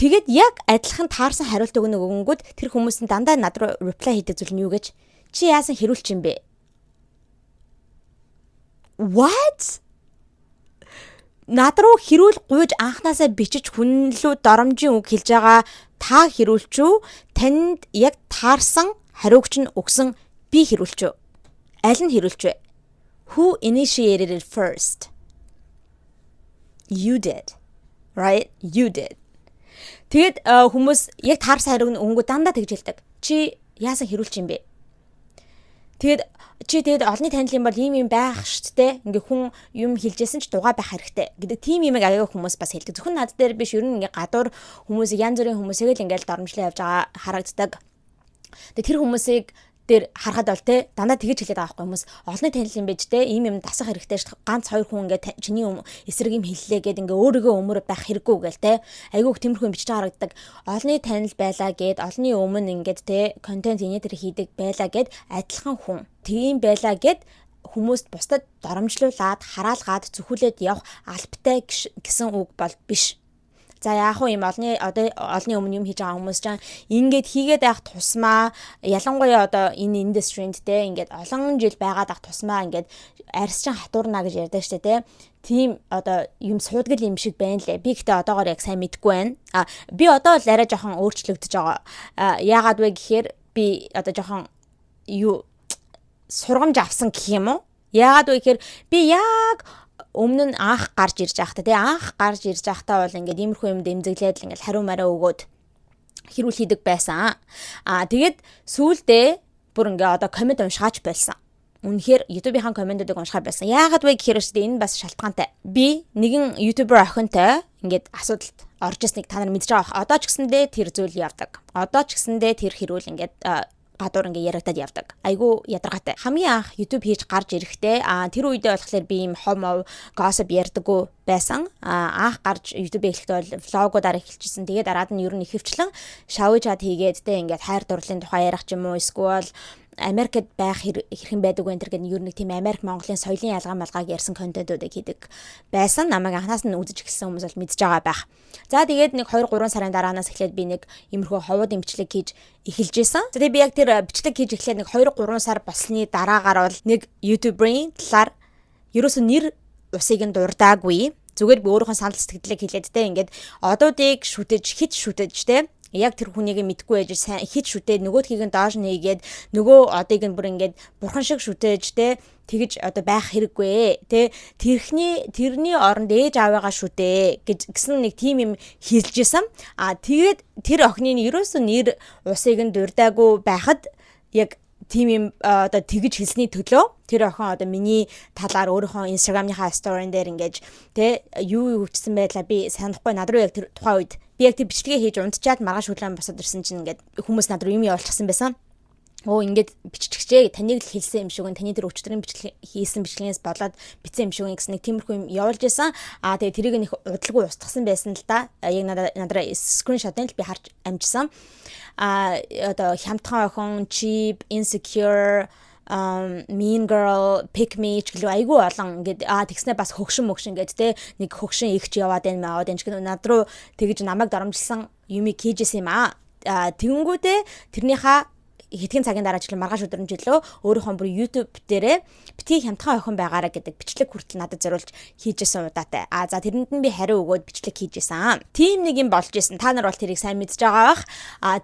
Тэгээд яг адилхан таарсан хариулт өгөнгүүд тэр хүмүүс нь дандаа над руу reply хийдэг зүйл нь юу гэж чи яасан хэрүүлч юм бэ? What? Над руу хэрүүл гуйж анханасаа бичиж хүн лүү доромжийн үг хэлж байгаа та хэрүүлч үү? Танд яг таарсан хариугч нь өгсөн би хэрүүлч үү? Аль нь хэрүүлч вэ? Who initiated it first? You did. Right? You did. Тэгэд хүмүүс яг таарсан хариуг нь өнгө дандаа тэгж хэлдэг. Чи яасан хэрүүлч юм бэ? Тэгэд олонний танил юм бол ийм байх штт те. Ингээ хүн юм хэлжсэн ч дугаа байх хэрэгтэй гэдэг тийм юмыг аяга хүмүүс бас хэлдэг. Зөвхөн над дээр биш ер нь ингээ гадуур хүмүүс янз бүрийн хүмүүсийг л ингээл доромжлоо явж байгаа харагддаг. Тэгээ тэр хүмүүсийг дээр харахад бол те дандаа тэгэж хэлээд байгаа байхгүй хүмүүс олонний танил юм байж те ийм юм дасах хэрэгтэй ш ганц хоёр хүн ингээ чиний эсрэг юм хэллээ гэд ингээ өөрийгөө өмөр байх хэрэггүй гээл те айгүйх тиймэрхүү юм бичиж харагддаг олонний танил байлаа гэд олонний өмнө ингээд те контент инээ тэр хийдэг байлаа гэд адилхан хүн тийм байлаа гэд хүмүүст бусдад доромжлуулаад хараалгаад зүхүүлээд явах албатай гэсэн үг бол биш. За яах вэ юм олны өмнө юм хийж байгаа хүмүүс ч ингээд хийгээд байх тусмаа ялангуяа одоо энэ индастринд те ингээд олон жил байгаад байх тусмаа ингээд арьсчин хатуурна гэж ярьдаг штэ те тийм одоо юм суудгал юм шиг байна лээ. Би гэхдээ одоогоор яг сайн мэдэхгүй байна. Би одоо л арай жоохон өөрчлөгдөж байгаа. Яагаад вэ гэхээр би одоо жоохон юу сургамж авсан гэх юм уу? Яагаад вэ гэхээр би яг өмнө нь анх гарч ирж байхдаа тий анх гарч ирж байхдаа бол ингээд иймэрхүү юм дэмзэглээд л ингээд хариу мараа өгөөд хэрүүл хийдэг байсан. Тэгээд сүүлдээ бүр ингээд одоо комент уншаач байсан. Үнэхээр YouTube-ийн комментуудыг уншихаа байсан. Яагаад вэ гэхээр энэ бас шалтгаантай. Би нэгэн YouTuber охинтой ингээд асуудалд орж ирснийг та нар мэдж байгаа. Одоо ч гэсэндээ тэр зүйл явдаг. Одоо ч гэсэндээ тэр хэрүүл ингээд гадуур ингээ ярагдаад явдаг. Айгу ядаргаатай. Хамгийн анх YouTube хийж гарч ирэхдээ тэр үедээ болохоор би ийм хомов gossip ярьдаггүй байсан. Анх гарч YouTube эхлэхдээ бол влогуудаар эхэлчихсэн. Тэгээд дараад нь ер нь ихэвчлэн шавж чад хийгээд тэ ингээд хайр дурлалын тухай ярих ч юм уу эсвэл Америкт байх хэрхэн байдаг вэ гэдэг нь ер нь тийм Америк Монголын соёлын ялгаа малгааг ярьсан контентуудыг хийдэг байсан. Намайг анханаас нь үзэж эхэлсэн хүмүүс бол мэдж байгаа байх. За тэгээд нэг 2-3 сарын дараанаас эхлээд би нэг иймэрхүү ховууд бичлэг хийж эхэлж исэн. За тэгээд би яг тэр бичлэг хийж эхлээд нэг 2-3 сар болсны дараагаар бол нэг YouTuber-ийн талаар ерөөсөө нэр усыг нь дурдаагүй. Зүгээр би өөрийнхөө санал сэтгэлийг хэлээд тэ ингээд одуудыг шүтэж хит шүтэж тэ яг тэр хүнийг мэдгүй байж сайн хит шүтээд нөгөөдхийг нь доош нэгээд нөгөө одыг нь бүр ингээд бурхан шиг шүтээж те тэгэж одоо байх хэрэггүй те тэрний оронд ээж аваагаа шүтээ гэсэн нэг тим юм хэлжсэн. Тэгээд тэр охины ерөөсөө нэр усыг нь дурдаагүй байхад яг тим юм одоо тэгж хэлсний төлөө тэр охин одоо миний талаар өөрийнхөө Instagram-ийнхаа story-н дээр ингэж те юу хүчсэн байлаа би санахгүй над руу яг тэр тухайн үед би яг тэр бичлэгээ хийж унтчаад маргааш өглөө босоод ирсэн чинь ингээд хүмүүс над руу юм явуулчихсан байсан. Ингээд биччихжээ таныг л хэлсэн юм шиг таны тэр өчтөрийн бичлэг хийсэн бичлэгээс болоод бичсэн юм шиг гэсэн нэг тиймэрхүү юм явуулж исэн. Тэгээ тэрийг нэг удалгүй устгасан байсан л да. Яг надраа скриншотыг л би харж амжсан. Одоо хямдхан охин, cheap, insecure, mean girl, pick me ч гэлээ айгүй олон ингээд тэгснэ бас хөгшин гэд те нэг хөгшин ихч яваад байна маа гэж над руу тэгж намайг доромжилсан юмыг хийжсэн юм тэгэнгүүтээ тэрнийхээ хэдхэн цагийн дараа ч маргааш өдрөн жилөө өөрийнхөө бүр YouTube дээрээ битгий хямдхан охин байгаараа гэдэг бичлэг хүртэл надад зориулж хийжсэн удаатай. За тэрэнд нь би хариу өгөөд бичлэг хийжсэн. Тийм нэг юм болж исэн. Та нар бол тэрийг сайн мэдж байгаа бах.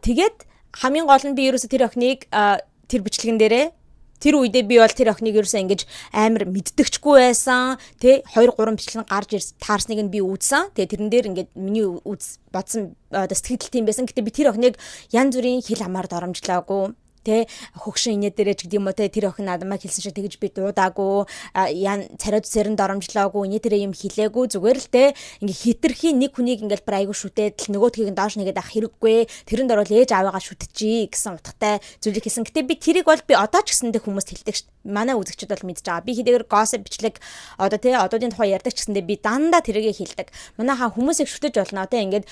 Тэгээд хамгийн гол нь би ерөөсө тэр охиныг тэр бичлэгэн дээрээ тэр үедээ би бол тэр охиныг ерөөсөө ингэж амар мэддэгчгүй байсан. Тэ 2-3 бичлэг гарч таарсныг нь би үзсэн. Тэгээ тэрэн дээр ингээд миний бодсон сэтгэл тийм байсан. Гэтэ би тэр охиныг янз бүрийн хэл хамаар доромжлоогүй. Тэ хөгшин инээ дээрээ ч гэдэм үү те тэр охин надамаа хэлсэн шиг тэгж би дуудаагүй царайд цэрэнд оромжлоогүй инээ дээрээ юм хэлээгүй зүгээр л те ингээ хитрхийн нэг хүнийг ингээл бүр айгу шүтээд нөгөөдхийг доош нэгээд ах хэрэггүй тэрэнд орол ээж аавыгаа шүтчихье гэсэн утгатай зүйлийг хэлсэн. Гэтэ би тэрийг бол би одоо ч гэсэндээ хүмүүст хэлдэг ш. Манай үзэгчид бол мэдж байгаа. Би хэдийгээр gossip бичлэг одоо те одоодын тухай ярьдаг ч гэсэндээ би дандаа тэрийгэ хэлдэг. Манайхаа хүмүүсийг шүтэж болно те ингээд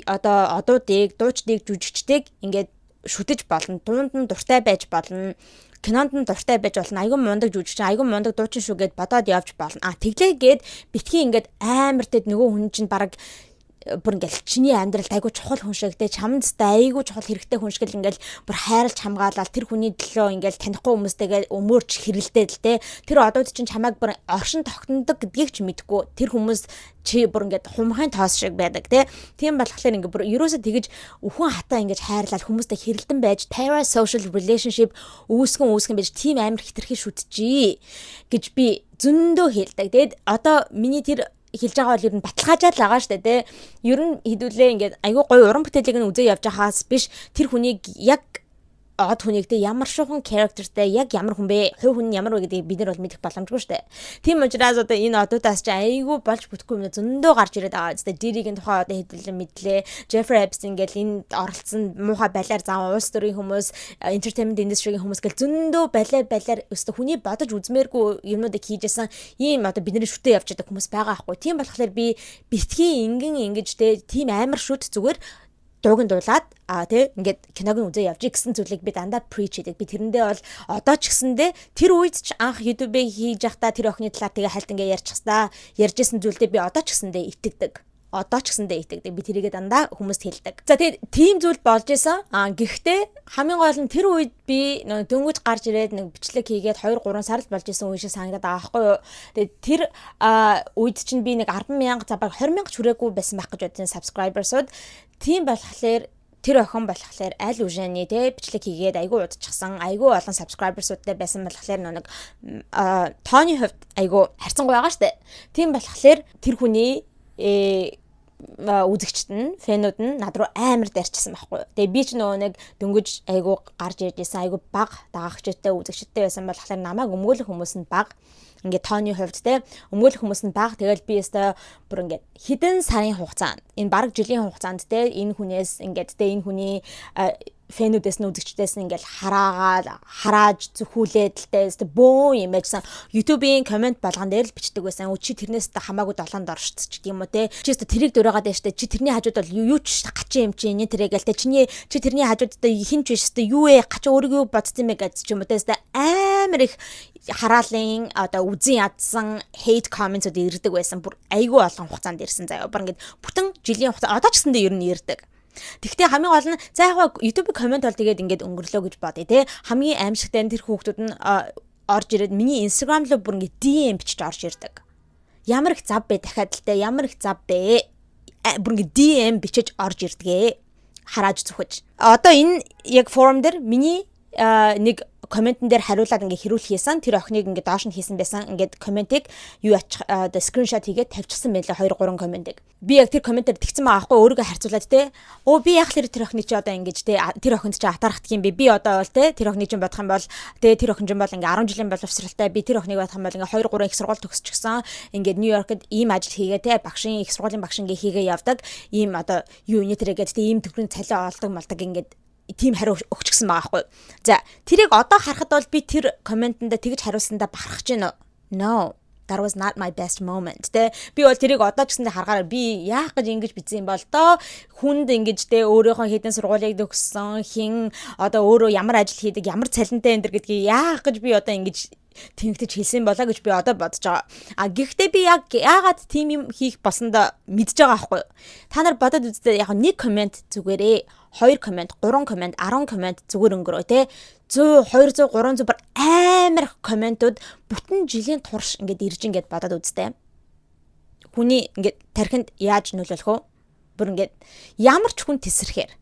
одоо одуудыг дуучдыг жүжигчдийг ингээд шүтэж болно. Дуунд нь дуртай байж болно. Кинонд нь дуртай байж болно. Айгу мундаг жүжигч, айгу мундаг дуучин шүү гэд бодоод явж болно. Тэглээгээд битгий ингээд амар тэд нөгөө хүн чинь бараг бүр ингээл чиний амьдралд айгу чухал хүн шиг те чамд айгу чухал хэрэгтэй хүн шиг л ингээл бүр хайрлж хамгаалал тэр хүний төлөө ингээл танихгүй хүмүүстэйгээ өмөрч хэрэлдээд л те тэр одууд чинь чамайг бүр оршин тогтнодог гэдгийг ч мэдгүй тэр хүмүүс чи бүр ингээд хумхын тоос шиг байдаг те тийм болохоор ингээд бүр ерөөсө тэгэж өхөн хатаа ингээд хайрлал хүмүүстэй хэрэлдэн байж parasocial relationship үүсгэн байж тийм амар хитрхи шүтжий гэж би зөндөө хэлдэг. Тэгээд одоо миний тэр хэлж байгаа бол ер нь баталгаажаад л байгаа штэ тий. Ер нь хэдүүлээ ингээд айгүй гоё уран бүтээлийг нь үзээ явж байхаас биш тэр хүнийг яг од хүнийгтэй ямар шухан characterтэй яг ямар хүн бэ? Хувь хүн ямар вэ гэдгийг бид нар бол мэдэх боломжгүй штэ. Тийм учраас одоо энэ одуудаас чи айгүй болж бүтэхгүй юм зөндөө гарч ирээд байгаа зү. Дирийн тухай одоо хэдүүлэн мэдлээ. Jeffrey Epstein гэл энэ оролцсон муухай балиар зам улс төрийн хүмүүс, entertainment industry-ийн хүмүүс гэл зөндөө балиар өстө хүний бодож үзмээргүй юмнуудыг хийжсэн ийм одоо бидний шүтээ явж байгаа хүмүүс байгаа аахгүй. Тийм болохоор би битгий ингэж те тийм амар шүт зүгээр дууг нь дуулаад тий ингээд киног нь үзээ явж гэсэн зүйлийг би дандаа preach хийдэг. Би тэрэндээ бол одоо ч гэсэндээ тэр үед ч анх YouTube-ыг хийж явахдаа тэр охины талаар тэгээ хальт ингээ ярьжсэн зүйлдээ би одоо ч гэсэндээ итгэдэг. Одоо ч гэсэндээ итгэдэг. Би тэрийгээ дандаа хүмүүст хэлдэг. За тэгээд тийм зүйл болж исэн. Гэхдээ хамгийн гол нь тэр үед би дөнгөж гарч ирээд нэг бичлэг хийгээд 2-3 сар л болж исэн үе шиг санагдаад байгаа байхгүй юу. Тэгээд тэр үед чинь би нэг 10,000 за баг 20,000 ч хүрээгүй байсан байх гэж бодсон subscribers-ууд. Тийм болохоор тэр охин болохоор аль үжээний те бичлэг хийгээд айгүй удчихсан айгүй олон subscribers-уудтай байсан болохоор нэг тооны хувьд айгүй харьцангуй байгаа штэ. Тийм болохоор тэр хүний үзэгчт нь фэнүүд нь над руу амар дайрчсан байхгүй. Тэгээ би ч нөгөө нэг дөнгөж айгүй гарч ирж исэн айгүй баг дагагчтай үзэгчтэй байсан болохоор намайг өмгөөлөх хүмүүс нь баг. Ингээд тооны хувьд те өмгөөлөх хүмүүс нь баг. Тэгэл би өстой бүр ингээд хэдэн сарын хугацаанд энэ бараг жилийн хугацаанд те энэ хүнээс ингээд те энэ хүний фэнүүдээс нь үзэгчдээс нь ингээл харааж зүхүүлээд л те бөө юм яжсан YouTube-ийн комент болгон дээр л бичдэг байсан. Чи тэрнээс хамаагүй 7-д оршц ч гэдэм үү те. Чи өстө тэрийг дураагаад байж те. Чи тэрний хажууд бол юу ч гачин юм чи энэ тэрэгэл те. Чи тэрний хажууд та хинч биш те. Юу ээ гачин өөрийгөө бодсон юм гэж ч юм уу те. Амар их хараалын одоо үзэн ядсан hate comments-ууд ирдэг байсан. Бүр айгүй олон хугацаанд ирсэн заяа. Бүр ингээд бүтэн жилийн хугацаа одоо ч гэсэндээ ер нь ирдэг. Тэгвэл хамгийн гол нь за яг YouTube комент бол тэгээд ингээд өнгөрлөө гэж бодъё те. Хамгийн аимшигтай тэр хүүхдүүд нь орж ирээд миний Instagram руу бүр ингээд DM бичиж орж ирдэг. Ямар их зав бэ дахиад л те. Ямар их зав бэ? Бүр ингээд DM бичиж орж ирдгээ. Харааж зүхэж. Одоо энэ яг форум дээр миний нэг комментэн дээр хариулаад ингээ хэрүүл хийсэн. Тэр охиныг ингээ доош нь хийсэн байсан. Ингээд комментиг юу одоо скриншот хийгээд тавьчихсан байлаа 2-3 комментиг. Би яг тэр комментээр тэгсэн байгаа аахгүй өөрийгөө харьцуулаад те. Би яг л тэр охины чи одоо ингэж те тэр охинд чи атархдаг юм бэ. Би одоо бол те тэр охины чинь бодох юм бол те тэр охин чинь бол ингээ 10 жилийн боловсралтай. Би тэр охиныг бодох юм бол ингээ 2-3 их сургууль төгсчихсөн. Ингээд Нью-Йоркд ийм ажил хийгээ те багшийн их сургуулийн багш ингээ хийгээ явдаг. Ийм одоо юу нэтэрэгээд те ийм төгрөгийн цалин олдог малдаг ингээд тийм хариу өгчихсэн байгаа байхгүй. За тэрийг одоо харахад бол би тэр комментэндээ тэгж хариулсандаа бахархаж байна. No, that was not my best moment. Тэ би бол тэрийг одоо ч гэсэндээ харахаар би яах гэж ингэж бичсэн юм бол доо хүнд ингэж тэ өөрийнхөө хэдэн сургуулийг төгссөн хин одоо өөрөө ямар ажил хийдэг ямар цалинтай энэ гэдгийг яах гэж би одоо ингэж тэнхтэж хэлсэн болоо гэж би одоо бодож байгаа. Гэхдээ би яг яагаад тийм юм хийх болсондоо мэдж байгаа байхгүй. Та нар бодоод үзтээ яг нэг коммент зүгээрээ 2 коммент, 3 коммент, 10 коммент зүгээр өнгөрөө те 100, 200, 300 бар амар комментууд бүтэн жилийн турш ингээд ирж ингээд бодоод үзтээ. Хүний ингээд тархинд яаж нөлөөлөх вэ? Бүр ингээд ямар ч хүн тесрэхээр.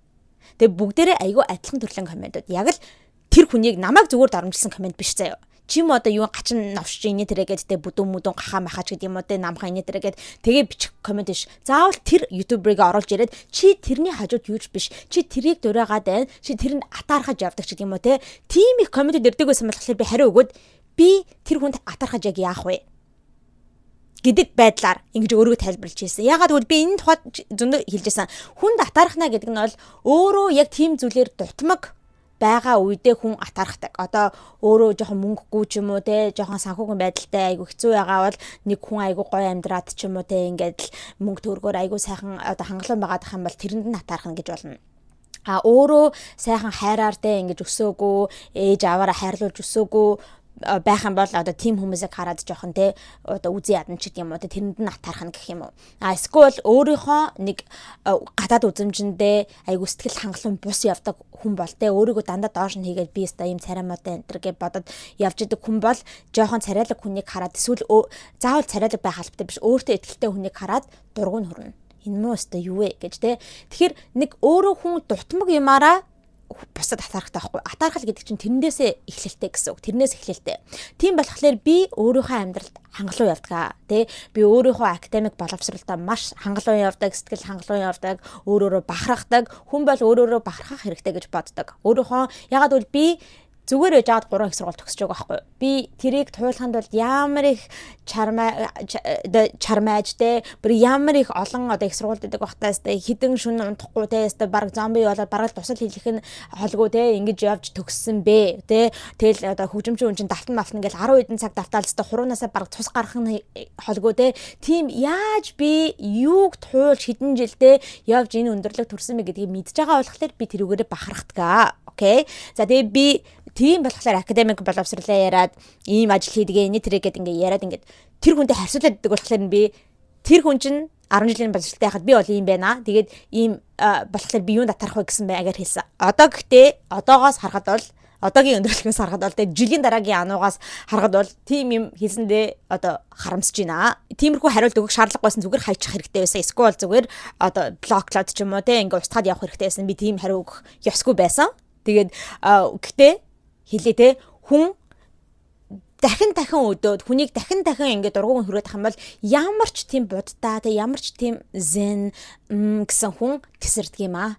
Тэгээ бүгдээрээ айгүй адилхан төрлийн комментууд. Яг л тэр хүнийг намайг зүгээр дарамжилсан коммент биш заяа. чи юм одоо юу гачин новшиж инээ тэрэгээд тэ бүдүүн мүдүүн гахаа махаач гэдэг юм уу тэ намхаа инээ тэрэгээд тэгээ бичих комент биш. Заавал тэр YouTube-ыг оруулж ирээд чи тэрний хажууд юуч биш. Чи тэрийг дураагаад байна. Чи тэрэнд атаархаж явдаг ч гэдэг юм уу те. Тим их комментэд ирдэг байсан болохоор би хариу өгөөд би тэр хүнд атаархаж яг яах вэ гэдэг байдлаар ингэж өөрийгөө тайлбарлаж хэлсэн. Ягаад гэвэл би энэ тухайд зөндөө хэлжсэн. Хүнд атаархна гэдэг нь бол өөрөө яг тийм зүйлээр дутмаг байгаа үедээ хүн атаархдаг. Одоо өөрөө жоохон мөнгөгүй ч юм уу те, жоохон санхүүгийн байдалтай айгу хэцүү байгаа бол нэг хүн айгу гоё амьдраад ч юм уу те, ингээд л мөнгө төгрөгөөр айгу сайхан одоо хангалуун байгаад ах юм бол тэрэнд нь атаархна гэж болно. Өөрөө сайхан хайраар те ингэж өсөөгүй, ээж аваараа хайрлуулж өсөөгүй байх юм бол одоо тийм хүмүүсийг хараад жоохон те одоо үзий ядна ч гэдэг юм уу тэрэнд нь атаархна гэх юм уу. Эсвэл өөрийнхөө нэг гадаад үзэмжиндээ айгу сэтгэл хангалуун бус явдаг хүн бол те өөрийгөө дандаа доош нь хийгээд би өстой юм царамаатай энэ гэж бодоод явж идэг хүн бол жоохон царайлаг хүнийг хараад эсвэл заавал царайлаг байх албатай биш өөртөө ихтэй хүнийг хараад дургуун хүрнэ. Энэ муу өстой юу вэ гэж те. Тэгэхээр нэг өөрөө хүн дутмаг юмараа бусад атаархтай байхгүй. Атаархал гэдэг чинь тэрнээсээ эхлэлтэй гэсэн үг. Тэрнээс эхлэлтэй. Тийм болохоор би өөрийнхөө амьдралд хангалуун явдаг. Тэ би өөрийнхөө академик боловсролтой маш хангалуун явдаг, сэтгэл хангалуун явдаг, өөрөөрөө бахархдаг. Хүн бол өөрөөрөө бахархах хэрэгтэй гэж боддог. Өөрийнхөө ягаад гэвэл би зүгээр ээж аваад 3 их сургууль төгсөж байгаа байхгүй. Би тэрийг туулаханд бол ямар их чармааж те бүр ямар их олон одоо их сургуульд байдаг багтаас те хідэн шүн унтахгүй те баг зомби болоод бараг тусал хийх нь холгүй те ингэж явж төгссөн бэ те тэгэл одоо хөгжимчин хүн чинь давтан ингээл 10 хэдэн цаг давтаалцтай хуруунаасаа бараг цус гарах нь холгүй те тийм яаж би юуг туулж хэдэн жилдээ явж энэ өндөрлөг төрсөн бэ гэдгийг мэдж байгаа болохоор би тэрүүгээрээ бахархдаг. Окей. За тэгээ би тийм болохоор академик боловсролоо яриад ийм ажил хийдгээ энэ тэрэгэд ингээ яриад ингээ тэр хүнтэй харьцуулаад иддэг болохоор би тэр хүн чинь 10 жилийн боловсролтой хахад би бол ийм байна. Тэгээд ийм болохоор би юунд атарах вэ гэсэн байгаар хэлсэн. Одоо гэхдээ одоогоос харахад бол одоогийн өндөрлөгөөс харахад бол тэгээд жилийн дараагийн ануугаас харахад бол тийм юм хийсэндээ одоо харамсаж байна. Тиймэрхүү хариулт өгөх шаардлагагүйсэн зүгээр хайчих хэрэгтэй байсан. Эсвэл зүгээр одоо блоклоод ч юм уу те ингээ устгаад явах хэрэгтэй байсан. Би тийм хариу өгөх ёсгүй байсан. Тэгээд гэхдээ хэлээ те хүн дахин өдөөд хүнийг дахин ингээд дургуун хүрээд ах юм бол ямар ч тийм будтай те ямар ч тийм зэн гэсэн хүн тесэрдэг юм аа.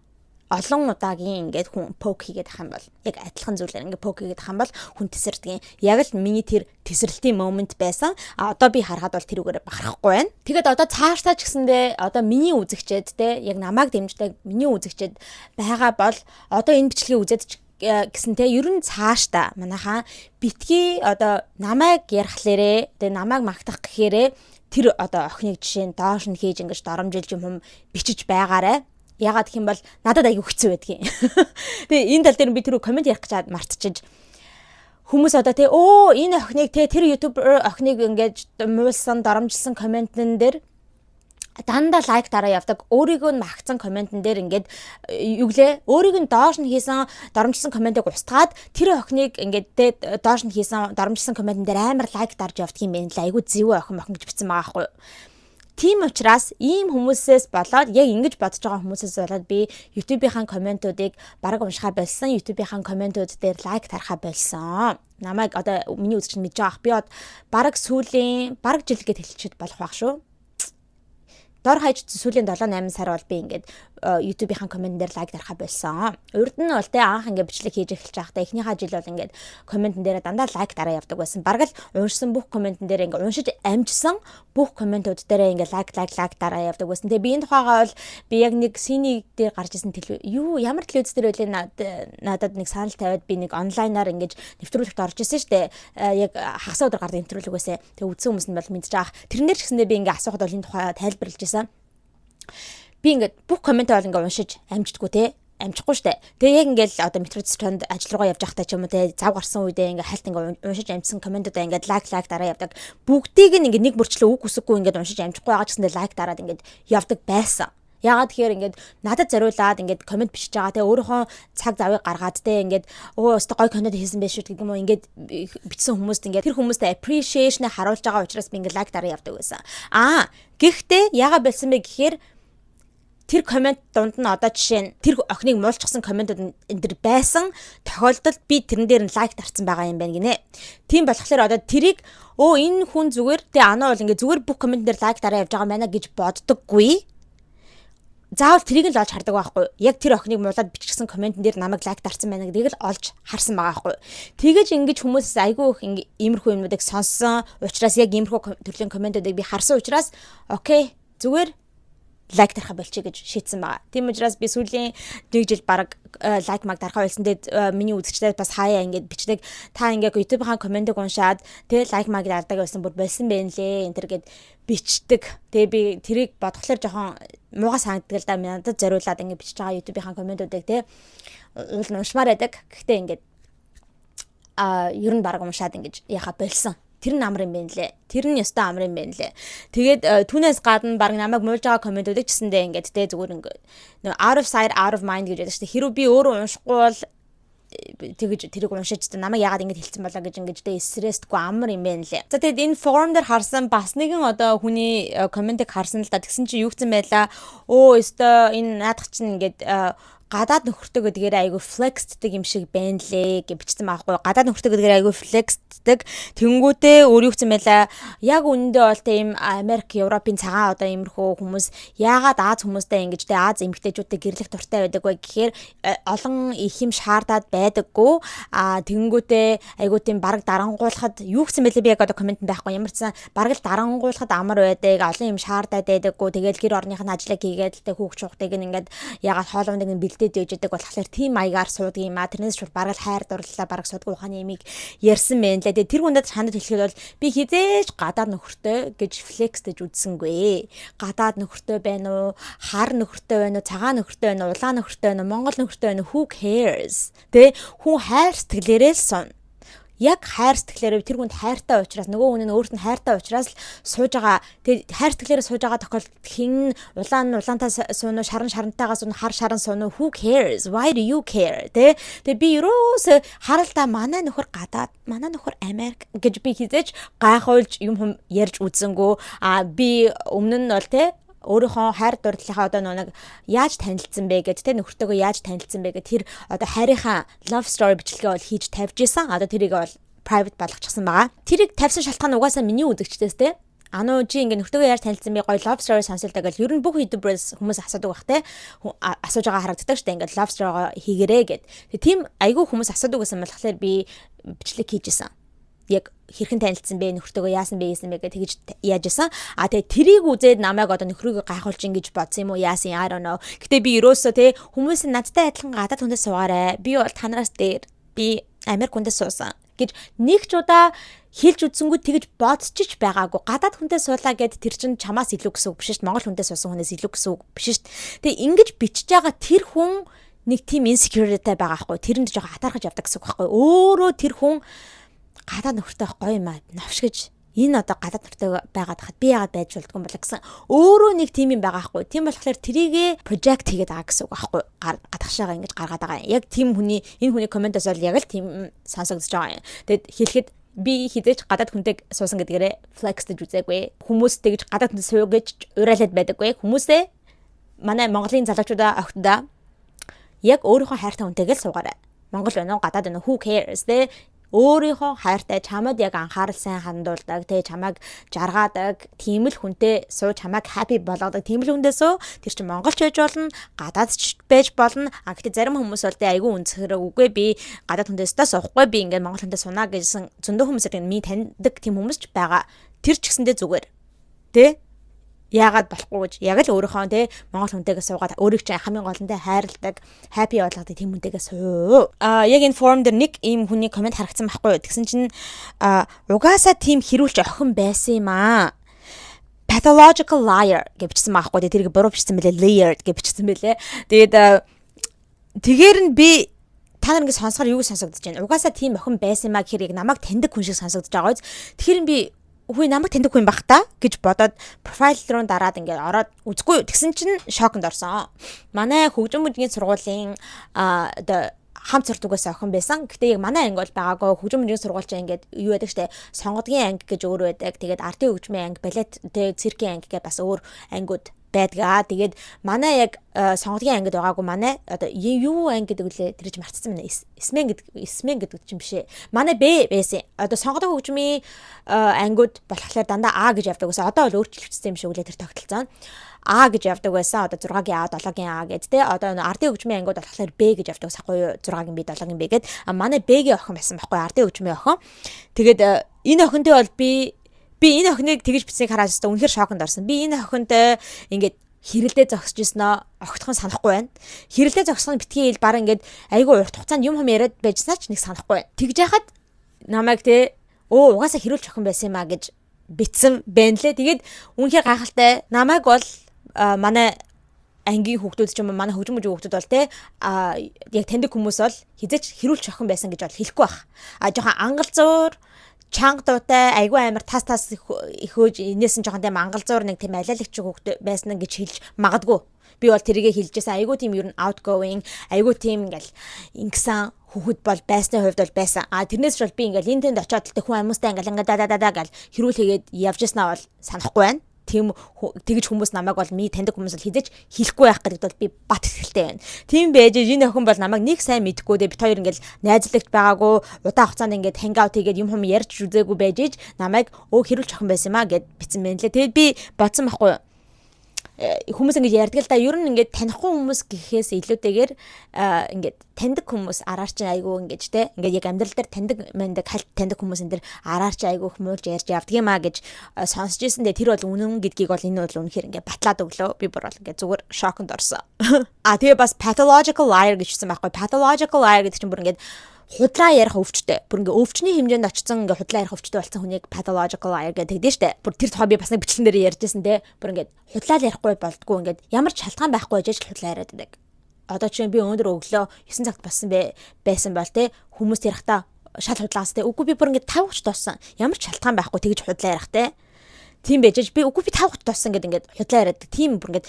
Олон удаагийн ингээд хүн поke хийгээд ах юм бол яг адилхан зүйлээр ингээд поke хийгээд ах юм бол хүн тесэрдэг. Яг л миний тэр тесрэлтийн момент байсан. Одоо би харахад бол тэрүүгээр бахарахгүй байна. Тэгээд одоо цаашдаа ч гэсэндээ одоо миний үзэгчэд те яг намайг дэмждэг миний үзэгчэд байгаа бол одоо энэ бичлэгийг үзээд гэсэн те ер нь цаашдаа манайхаа битгий одоо намайг ярихлаарэ тэгээ намайг магтах гэхээрээ тэр одоо охиныг жишээ нь доош нь хийж ингэж доромжилж юм бичиж байгаарэ. Ягаад гэх юм бол надад аягүй хэцүү байдгийн. Тэгээ энэ тал дээр би тэр комент ярих гэж мартчихж хүмүүс одоо те энэ охиныг те тэр ютубер охиныг ингэж муулсан доромжилсан комментэн дээр дандаа лайк дараа явдаг. Өөрийгөө магтсан комментэн дээр ингээд юу гэлээ өөрийг нь доош нь хийсэн доромжилсан комментыг устгаад тэр охиныг ингээд те доош нь хийсэн доромжилсан комментэн дээр амар лайк дарж явдаг юм байна л айгүй зэвүү охин гэж бичсэн байгаа байхгүй юу. Тийм учраас ийм хүмүүсээс болоод яг ингэж бодож байгаа хүмүүсээс болоод би YouTube-ийн комментуудыг бараг уншихаа болсон. YouTube-ийн комментууд дээр лайк тарахаа болсон. Намайг одоо миний үзэгч мэдж байгаа ах би бараг сүүлийн бараг жил гээд хэлчихэд болох байх шүү. Дор хаяж сүүлийн 7-8 сар бол би ингээд YouTube-ийн коммент дээр лайк дарахаа болсон. Урд нь бол те анх ингээд бичлэг хийж эхэлж байхдаа эхнийхээ жил бол ингээд комментэн дээр дандаа лайк дараа явдаг байсан. Бараг л уншсан бүх комментэн дээр ингээд уншиж амжсан бүх комментууд дээр ингээд лайк дараа явдаг байсан. Тэгээ би энэ тухайгаа бол би яг нэг синий дээр гарч исэн ямар телевиз дээр байлээ надад нэг санал тавиад би нэг онлайнаар ингээд нэвтрүүлэгт орж исэн штэ. Яг хагас өдөр гардаг нэвтрүүлэг байсан. Тэгээ үзсэн хүмүүс нь бол мэдж байгаа. Тэрнээр ч гэсэндээ би ингээд асуухад бол энэ тухайгаа тайлбарлаж би ингээд бүх комментээ бол ингээд уншиж амждаггүй те амжихгүй штэ. Тэгээ яг ингээд одоо метроцтонд ажил руугаа явж байхдаа ч юм уу те зав гарсан үедээ ингээд хальт ингээд уншиж амжсан комментуудаа ингээд лайк дараа явдаг. Бүгдийг нь ингээд нэг бүрчлээ үг үсэггүй ингээд уншиж амжихгүй байгаа ч гэсэндээ лайк дараад ингээд явдаг байсан. Ягаад тэгэхээр ингээд надад зориулаад ингээд коммент бичиж байгаа те өөрийнхөө цаг завыг гаргаад те ингээд өстө гой контент хийсэн байх шүү гэдэг юм уу ингээд бичсэн хүмүүст ингээд тэр хүмүүстээ appreciation харуулж байгаа учраас би ингээд лайк дараа явдаг байсан. Гэхдээ ягаад болсон бэ гэхээр тэр коммент дунд нь одоо жишээ нь тэр охиныг муулчихсан комментууд энэ төр байсан тохиолдолд би тэрэн дээр нь лайк дарсан байгаа юм байна гинэ. Тийм болохоор одоо тэрийг энэ хүн зүгээр тэг анаа бол ингээ зүгээр бүх коммент дээр лайк дараа явж байгаа маа гэж боддоггүй. Заавал тэрийг л олж хардаг байхгүй. Яг тэр охиныг муулаад бичсэн комментэн дээр намайг лайк дарсан байна гэдгийг л олж харсан байгаа байхгүй. Тэгэж ингэж хүмүүсээс айгүй их иймэрхүү юмнуудыг сонссон учраас яг иймэрхүү төрлийн комментуудыг би харсан учраас окей зүгээр лайк дарах болчих гэж шийдсэн байгаа. Тийм учраас би сүүлийн 1 жил баг лайк маг дарахаа болсон. Тэгээд миний үзэгчдээ бас хаяа ингэж бичдэг. Та ингээд YouTube-ийн комментиг уншаад тэгээд лайк маг дардаг байсан бүр болсон байх лээ. Энтэр гээд бичдэг. Тэгээ би тэрийг бодглохлоор жоохон муугай санагддаг л да. Надад зориулаад ингээд бичиж байгаа YouTube-ийн комментуудыг те уул уншмаар байдаг. Гэхдээ ингээд ер нь баг уншаад ингэж яхаа болсон. Тэр нь амар юм байна лээ. Тэр нь ёстой амар юм байна лээ. Тэгээд түүнээс гадна баг намайг муулж байгаа комментуудыг чсэндээ ингээд тэ зүгээр ингээд out of sight out of mind гэж байдаг шүү дээ. Хэрвээ би өөрөө уншихгүй бол тэгэж тэрийг уншиж та намайг яагаад ингэж хэлсэн болоо гэж ингэж тэ стрессдгүй амар юм байна лээ. За тэгээд энэ форум дээр харсан бас нэгэн одоо хүний комментиг харсан л да. Тэгсэн чи юу гэсэн байлаа. Өстой энэ наадах чинь ингээд гадаад нөхөртөө гэдгээр айгүй flexддаг юм шиг байна лээ гэж бичсэн байхгүй. Гадаад нөхөртөө гэдгээр айгүй flexддаг. Тэнгүүтээ өөр юу гэсэн байлаа. Яг үнэндээ бол тийм Америк, Европын цагаан одоо иймэрхүү хүмүүс яагаад Аз хүмүүстэй ингэж тэ Аз эмэгтэйчүүдтэй гэрлэх дуртай байдаг вэ гэхээр олон их юм шаардаад байдаггүй. Тэнгүүтээ айгүй тийм бараг дарангуулахад юу гэсэн байлээ би яг одоо коммент байхгүй. Ямар ч сан бараг л дарангуулахад амар байдаг. Олон юм шаардаад байдаггүй. Тэгээл гэр орных нь ажиллаа хийгээд тэ хүүхд чухтыг ингээд яагаад хоолуундаг нь дэж яадаг болохоор тийм маягаар суудаг юм а. Тэрнээс шууд бараг л хайр дурлалаа бараг суудгүй ухааны ямиг ярьсан байна лээ. Тэр хүндэд ханад хэлэхэд бол би хизээж гадаад нөхөртэй гэж флекс гэж үзсэнгүй. Гадаад нөхөртэй байна уу? Хар нөхөртэй байна уу? Цагаан нөхөртэй байна уу? Улаан нөхөртэй байна уу? Монгол нөхөртэй байна уу? Who cares? Тэ хүн хайр сэтгэлээрээ л сон. Яг хайр сэтгэлээрээ тэр хүнд хайртай учраас нөгөө хүн нь өөрт нь хайртай учраас л сууж байгаа. Тэгээд хайр сэтгэлээрээ сууж байгаа тохиолдолд хин улаантай сууна шарантайгаа сууна хар шаран сууна who cares? Why do you care? Тэгээд би юус харалта манай нөхөр гадаад манай нөхөр Америк гэж би хизээж гайхуулж юм ярьж үзсэнгөө би өмнө нь бол өөрийнхөө хайр дурлалынхаа одоо нэг яаж танилцсан бэ гэж тэ нөхөртөөгөө яаж танилцсан бэ гэж тэр одоо хайрынхаа love story бичлэгээ бол хийж тавьж исэн. Одоо тэрийг бол private болгочихсан байгаа. Тэрийг тавьсан шалтгаан угаасаа миний үзэгчдээс тэ ануу чи ингээ нөхөртөөгөө яаж танилцсан бэ гоё love story сонсолтой гэж ер нь бүх YouTuber-ээс хүмүүс асуудаг бах тэ асууж байгаа харагддаг шүү дээ ингээ love story хийгэрээ гэд. Тийм айгүй хүмүүс асуудаг гэсэн болохоор би бичлэг хийжсэн. Яг хэрхэн танилцсан бэ нөхөртөөгөө яасан бэ гэж тэгж яаж исэн. Тэгээ тэрийг үзээд намайг одоо нөхрийгөө гайхуулж ингэж бодсон юм уу яасан I don't know. Гэтэ би ерөөсөө хүмүүс надтай адилхан гадаад хүндээ суугаарай. Би бол танараас дээр би Америк хүндээ суусан гэж нэг ч удаа хэлж үзсэнгүү тэгж бодчих байгаагүй. Гадаад хүндээ суулаа гэд тэр чин чамаас илүү гэсэн үг биш шүү дээ. Монгол хүндээ суусан хүнээс илүү гэсэн үг биш шүү дээ. Тэгээ ингэж бичиж байгаа тэр хүн нэг тийм insecurity байгаа хгүй. Тэрэнд жоохон хатаархаж явдаг гэсэн үг байхгүй. Өөрөө тэр хүн гадаад нөхөртэй гоё юм аа навшгиж энэ одоо гадаад нөхөртэй байгаад хахад би яагаад байж болдгүй юм бол гэсэн өөрөө нэг тийм юм байгаа хгүй. Тийм болохоор тэрийгэ project хийгээд байгаа гэсэн үг байхгүй. Гадагшаага ингэж гаргаад байгаа. Яг тийм хүний энэ хүний комментоос бол яг л тийм сонсогдож байгаа юм. Тэгэд хэлэхэд би хизээч гадаад хүнтэй суусан гэдгээрээ flex гэж үзээгүй. Хүмүүс тэгж гадаад хүнтэй суу гэж уриалаад байдаггүй. Хүмүүсээ манай Монголын залуучуудаа охтдоо яг өөрийнхөө хайртай хүнтэйгээ л суугаарай. Монгол байна уу гадаад байна уу who cares өөрийнхөө хайртай чамд яг анхаарал сайн хандуулдаг чамайг жаргаадаг тийм л хүнтэй суу чамайг happy болгодог тийм л хүндээ суу тэр чинь монголч байж болно гадаадч байж болно гэхдээ зарим хүмүүс бол айгүй үнцгэрэг үгүй би гадаад хүндээсээ суухгүй би ингээд монгол хүндээ сунаа гэсэн зөндөө хүмүүсээр минь таньдаг тийм хүмүүс ч байгаа тэр ч гэсэндээ зүгээр яагаад болохгүй гэж яг л өөрийнхөө монгол хүнтэйгээ суугаад өөрийг чинь хамгийн гол нь хайрладаг happy болгодог тийм хүнтэйгээ суу. Яг энэ форум дээр нэг ийм хүний комент харагдсан байхгүй юу? Тэгсэн чинь угаасаа тийм хэрүүлж охин байсан юм аа. Pathological liar гэж бичсэн байхгүй юу? Тэрийг буруу бичсэн мөлий layered гэж бичсэн мөлий. Тэгээд тэгээр нь би та нар ингэ сонсохоор юу сонсогдож байна? Угаасаа тийм охин байсан юм аа гэхээр яг намайг таньдаг хүн шиг сонсогдож байгаа биз. Тэгэхээр би үгүй намайг таньдаг хүн байх та гэж бодоод профайл руу дараад ингээд ороод үзгүй. Тэгсэн чинь шоконд орсон. Манай хөгжим бүжгийн сургуулийн одоо хамт суртугаас охин байсан. Гэтэ яг манай анги бол байгаагүй. Хөгжим бүжгийн сургуульч ингээд юу байдаг штэ сонгодгийн анги гэж өөр байдаг. Тэгээд артын хөгжмийн анги, балет, циркийн анги гэж бас өөр ангиуд байдгаа. Тэгээд манай яг сонгодлын ангид байгаагүй манай одоо юу анги гэдэг үлээ тэрж марцсан байна. Эсмен гэдэг чинь биш ээ. Манай Б байсан. Одоо сонгодог хөгжмийн ангиуд болохоор дандаа А гэж явдаг гэсэн. Одоо бол өөрчлөгдсөн юм шиг үлээ тэр тогтолцоо. А гэж явдаг байсан. Одоо 6-гийн А, 7-гийн А гэдэг те. Одоо ардын хөгжмийн ангиуд болохоор Б гэж явдаг байхгүй юу? 6-гийн Б, 7-гийн Б гэд. Манай Б-гийн охин байсан байхгүй юу? Ардын хөгжмийн охин. Тэгээд энэ охинтой бол би энэ охиныг тэгж бичсэнийг хараад өстө үнэхээр шоконд орсон. Би энэ охинтой ингээд хэрэлдээ зогсож ирсэн огтхон санахгүй байна. Хэрэлдээ зогсох нь битгий ил баран ингээд айгүй урт хугацаанд юм яриад байжснаа ч нэг санахгүй байна. Тэгж яхад намайг угаасаа хэрүүлж охин байсан юм а гэж битсэн байна лээ. Тэгээд үнэхээр гайхалтай. Намайг бол манай ангийн хүүхдүүд ч юм уу манай хөгжим хүүхдүүд бол яг таньдаг хүмүүс бол хизээч хэрүүлж охин байсан гэж бол хэлэхгүй байх. Жоохон ангалзуур чанга дуутай айгүй амар тас ихөөж инээсэн жоохон тийм ангалзуур нэг тийм алиалагч хүүхд байсан гэж хэлж магадгүй. Би бол тэрийгэ хэлжсэн айгүй тийм ер нь outgoing айгүй тийм ингээл ингэсэн хүүхэд бол байсны хувьд бол байсан. Тэрнээс ч бол би ингээл энэ тэнд очиод л хүн амьстай ингээл даа гал хэрүүлээгээд явж яснаа бол санахгүй байна. Тийм тэгж хүмүүс намайг бол таньдаг хүмүүс л хизэж хэлэхгүй байх гэдэгт бол би бат ихтэй байна. Тийм байж энэ охин бол намайг нэг сайн мэдгүй дээ. Бид хоёр ингээл найзлагч байгаагүй удаан хугацаанд ингээд hangout хийгээд юм ярьж үзээгүй байж иж намайг хэрүүлж охин байсан юм а гэд битсэн байна лээ. Тэгээд би бодсон байхгүй хүмүүс ингэж ярьдаг л да. Ер нь ингээд танихгүй хүмүүс гэхээс илүүтэйгээр ингээд таньдаг хүмүүс араар чи айгүй ингэж те ингээд яг амьдрал дээр таньдаг хүмүүс энэ дэр араар чи айгүй хүмүүлж ярьж явдаг юм а гэж сонсч ирсэн дээ. Тэр бол үнэн гэдгийг бол энэ бол үнэхээр ингээд батлаад өглөө. Би бүр бол ингээд зүгээр шоконд орсон. Тэгээ бас pathological liar гэжсэн байхгүй. Pathological liar гэдэг чинь бүр ингээд худлаа ярих өвчтэй. Бүр ингээ өвчний хэмжээнд очсон ингээ худлаа ярих өвчтэй болсон хүнийг pathological liar гэдэг дээ штэ. Бүр тэр тухай би бас нэг бичлэн дээр ярьжсэн те. Бүр ингээ худлаа ярихгүй болдгоо ингээ ямар ч шалтгаан байхгүй байж л худлаа яриад байдаг. Одоо чинь би өндөр өглөө 9 цагт байсан бол те хүмүүс ярихтаа шал худлаас те. Үгүй би бүр ингээ 5 хүч тоосон. Ямар ч шалтгаан байхгүй тэгж худлаа ярих те. Тийм байж би үгүй би 5 хүч тоосон гэдэг ингээ худлаа яриад. Тийм бүр ингээ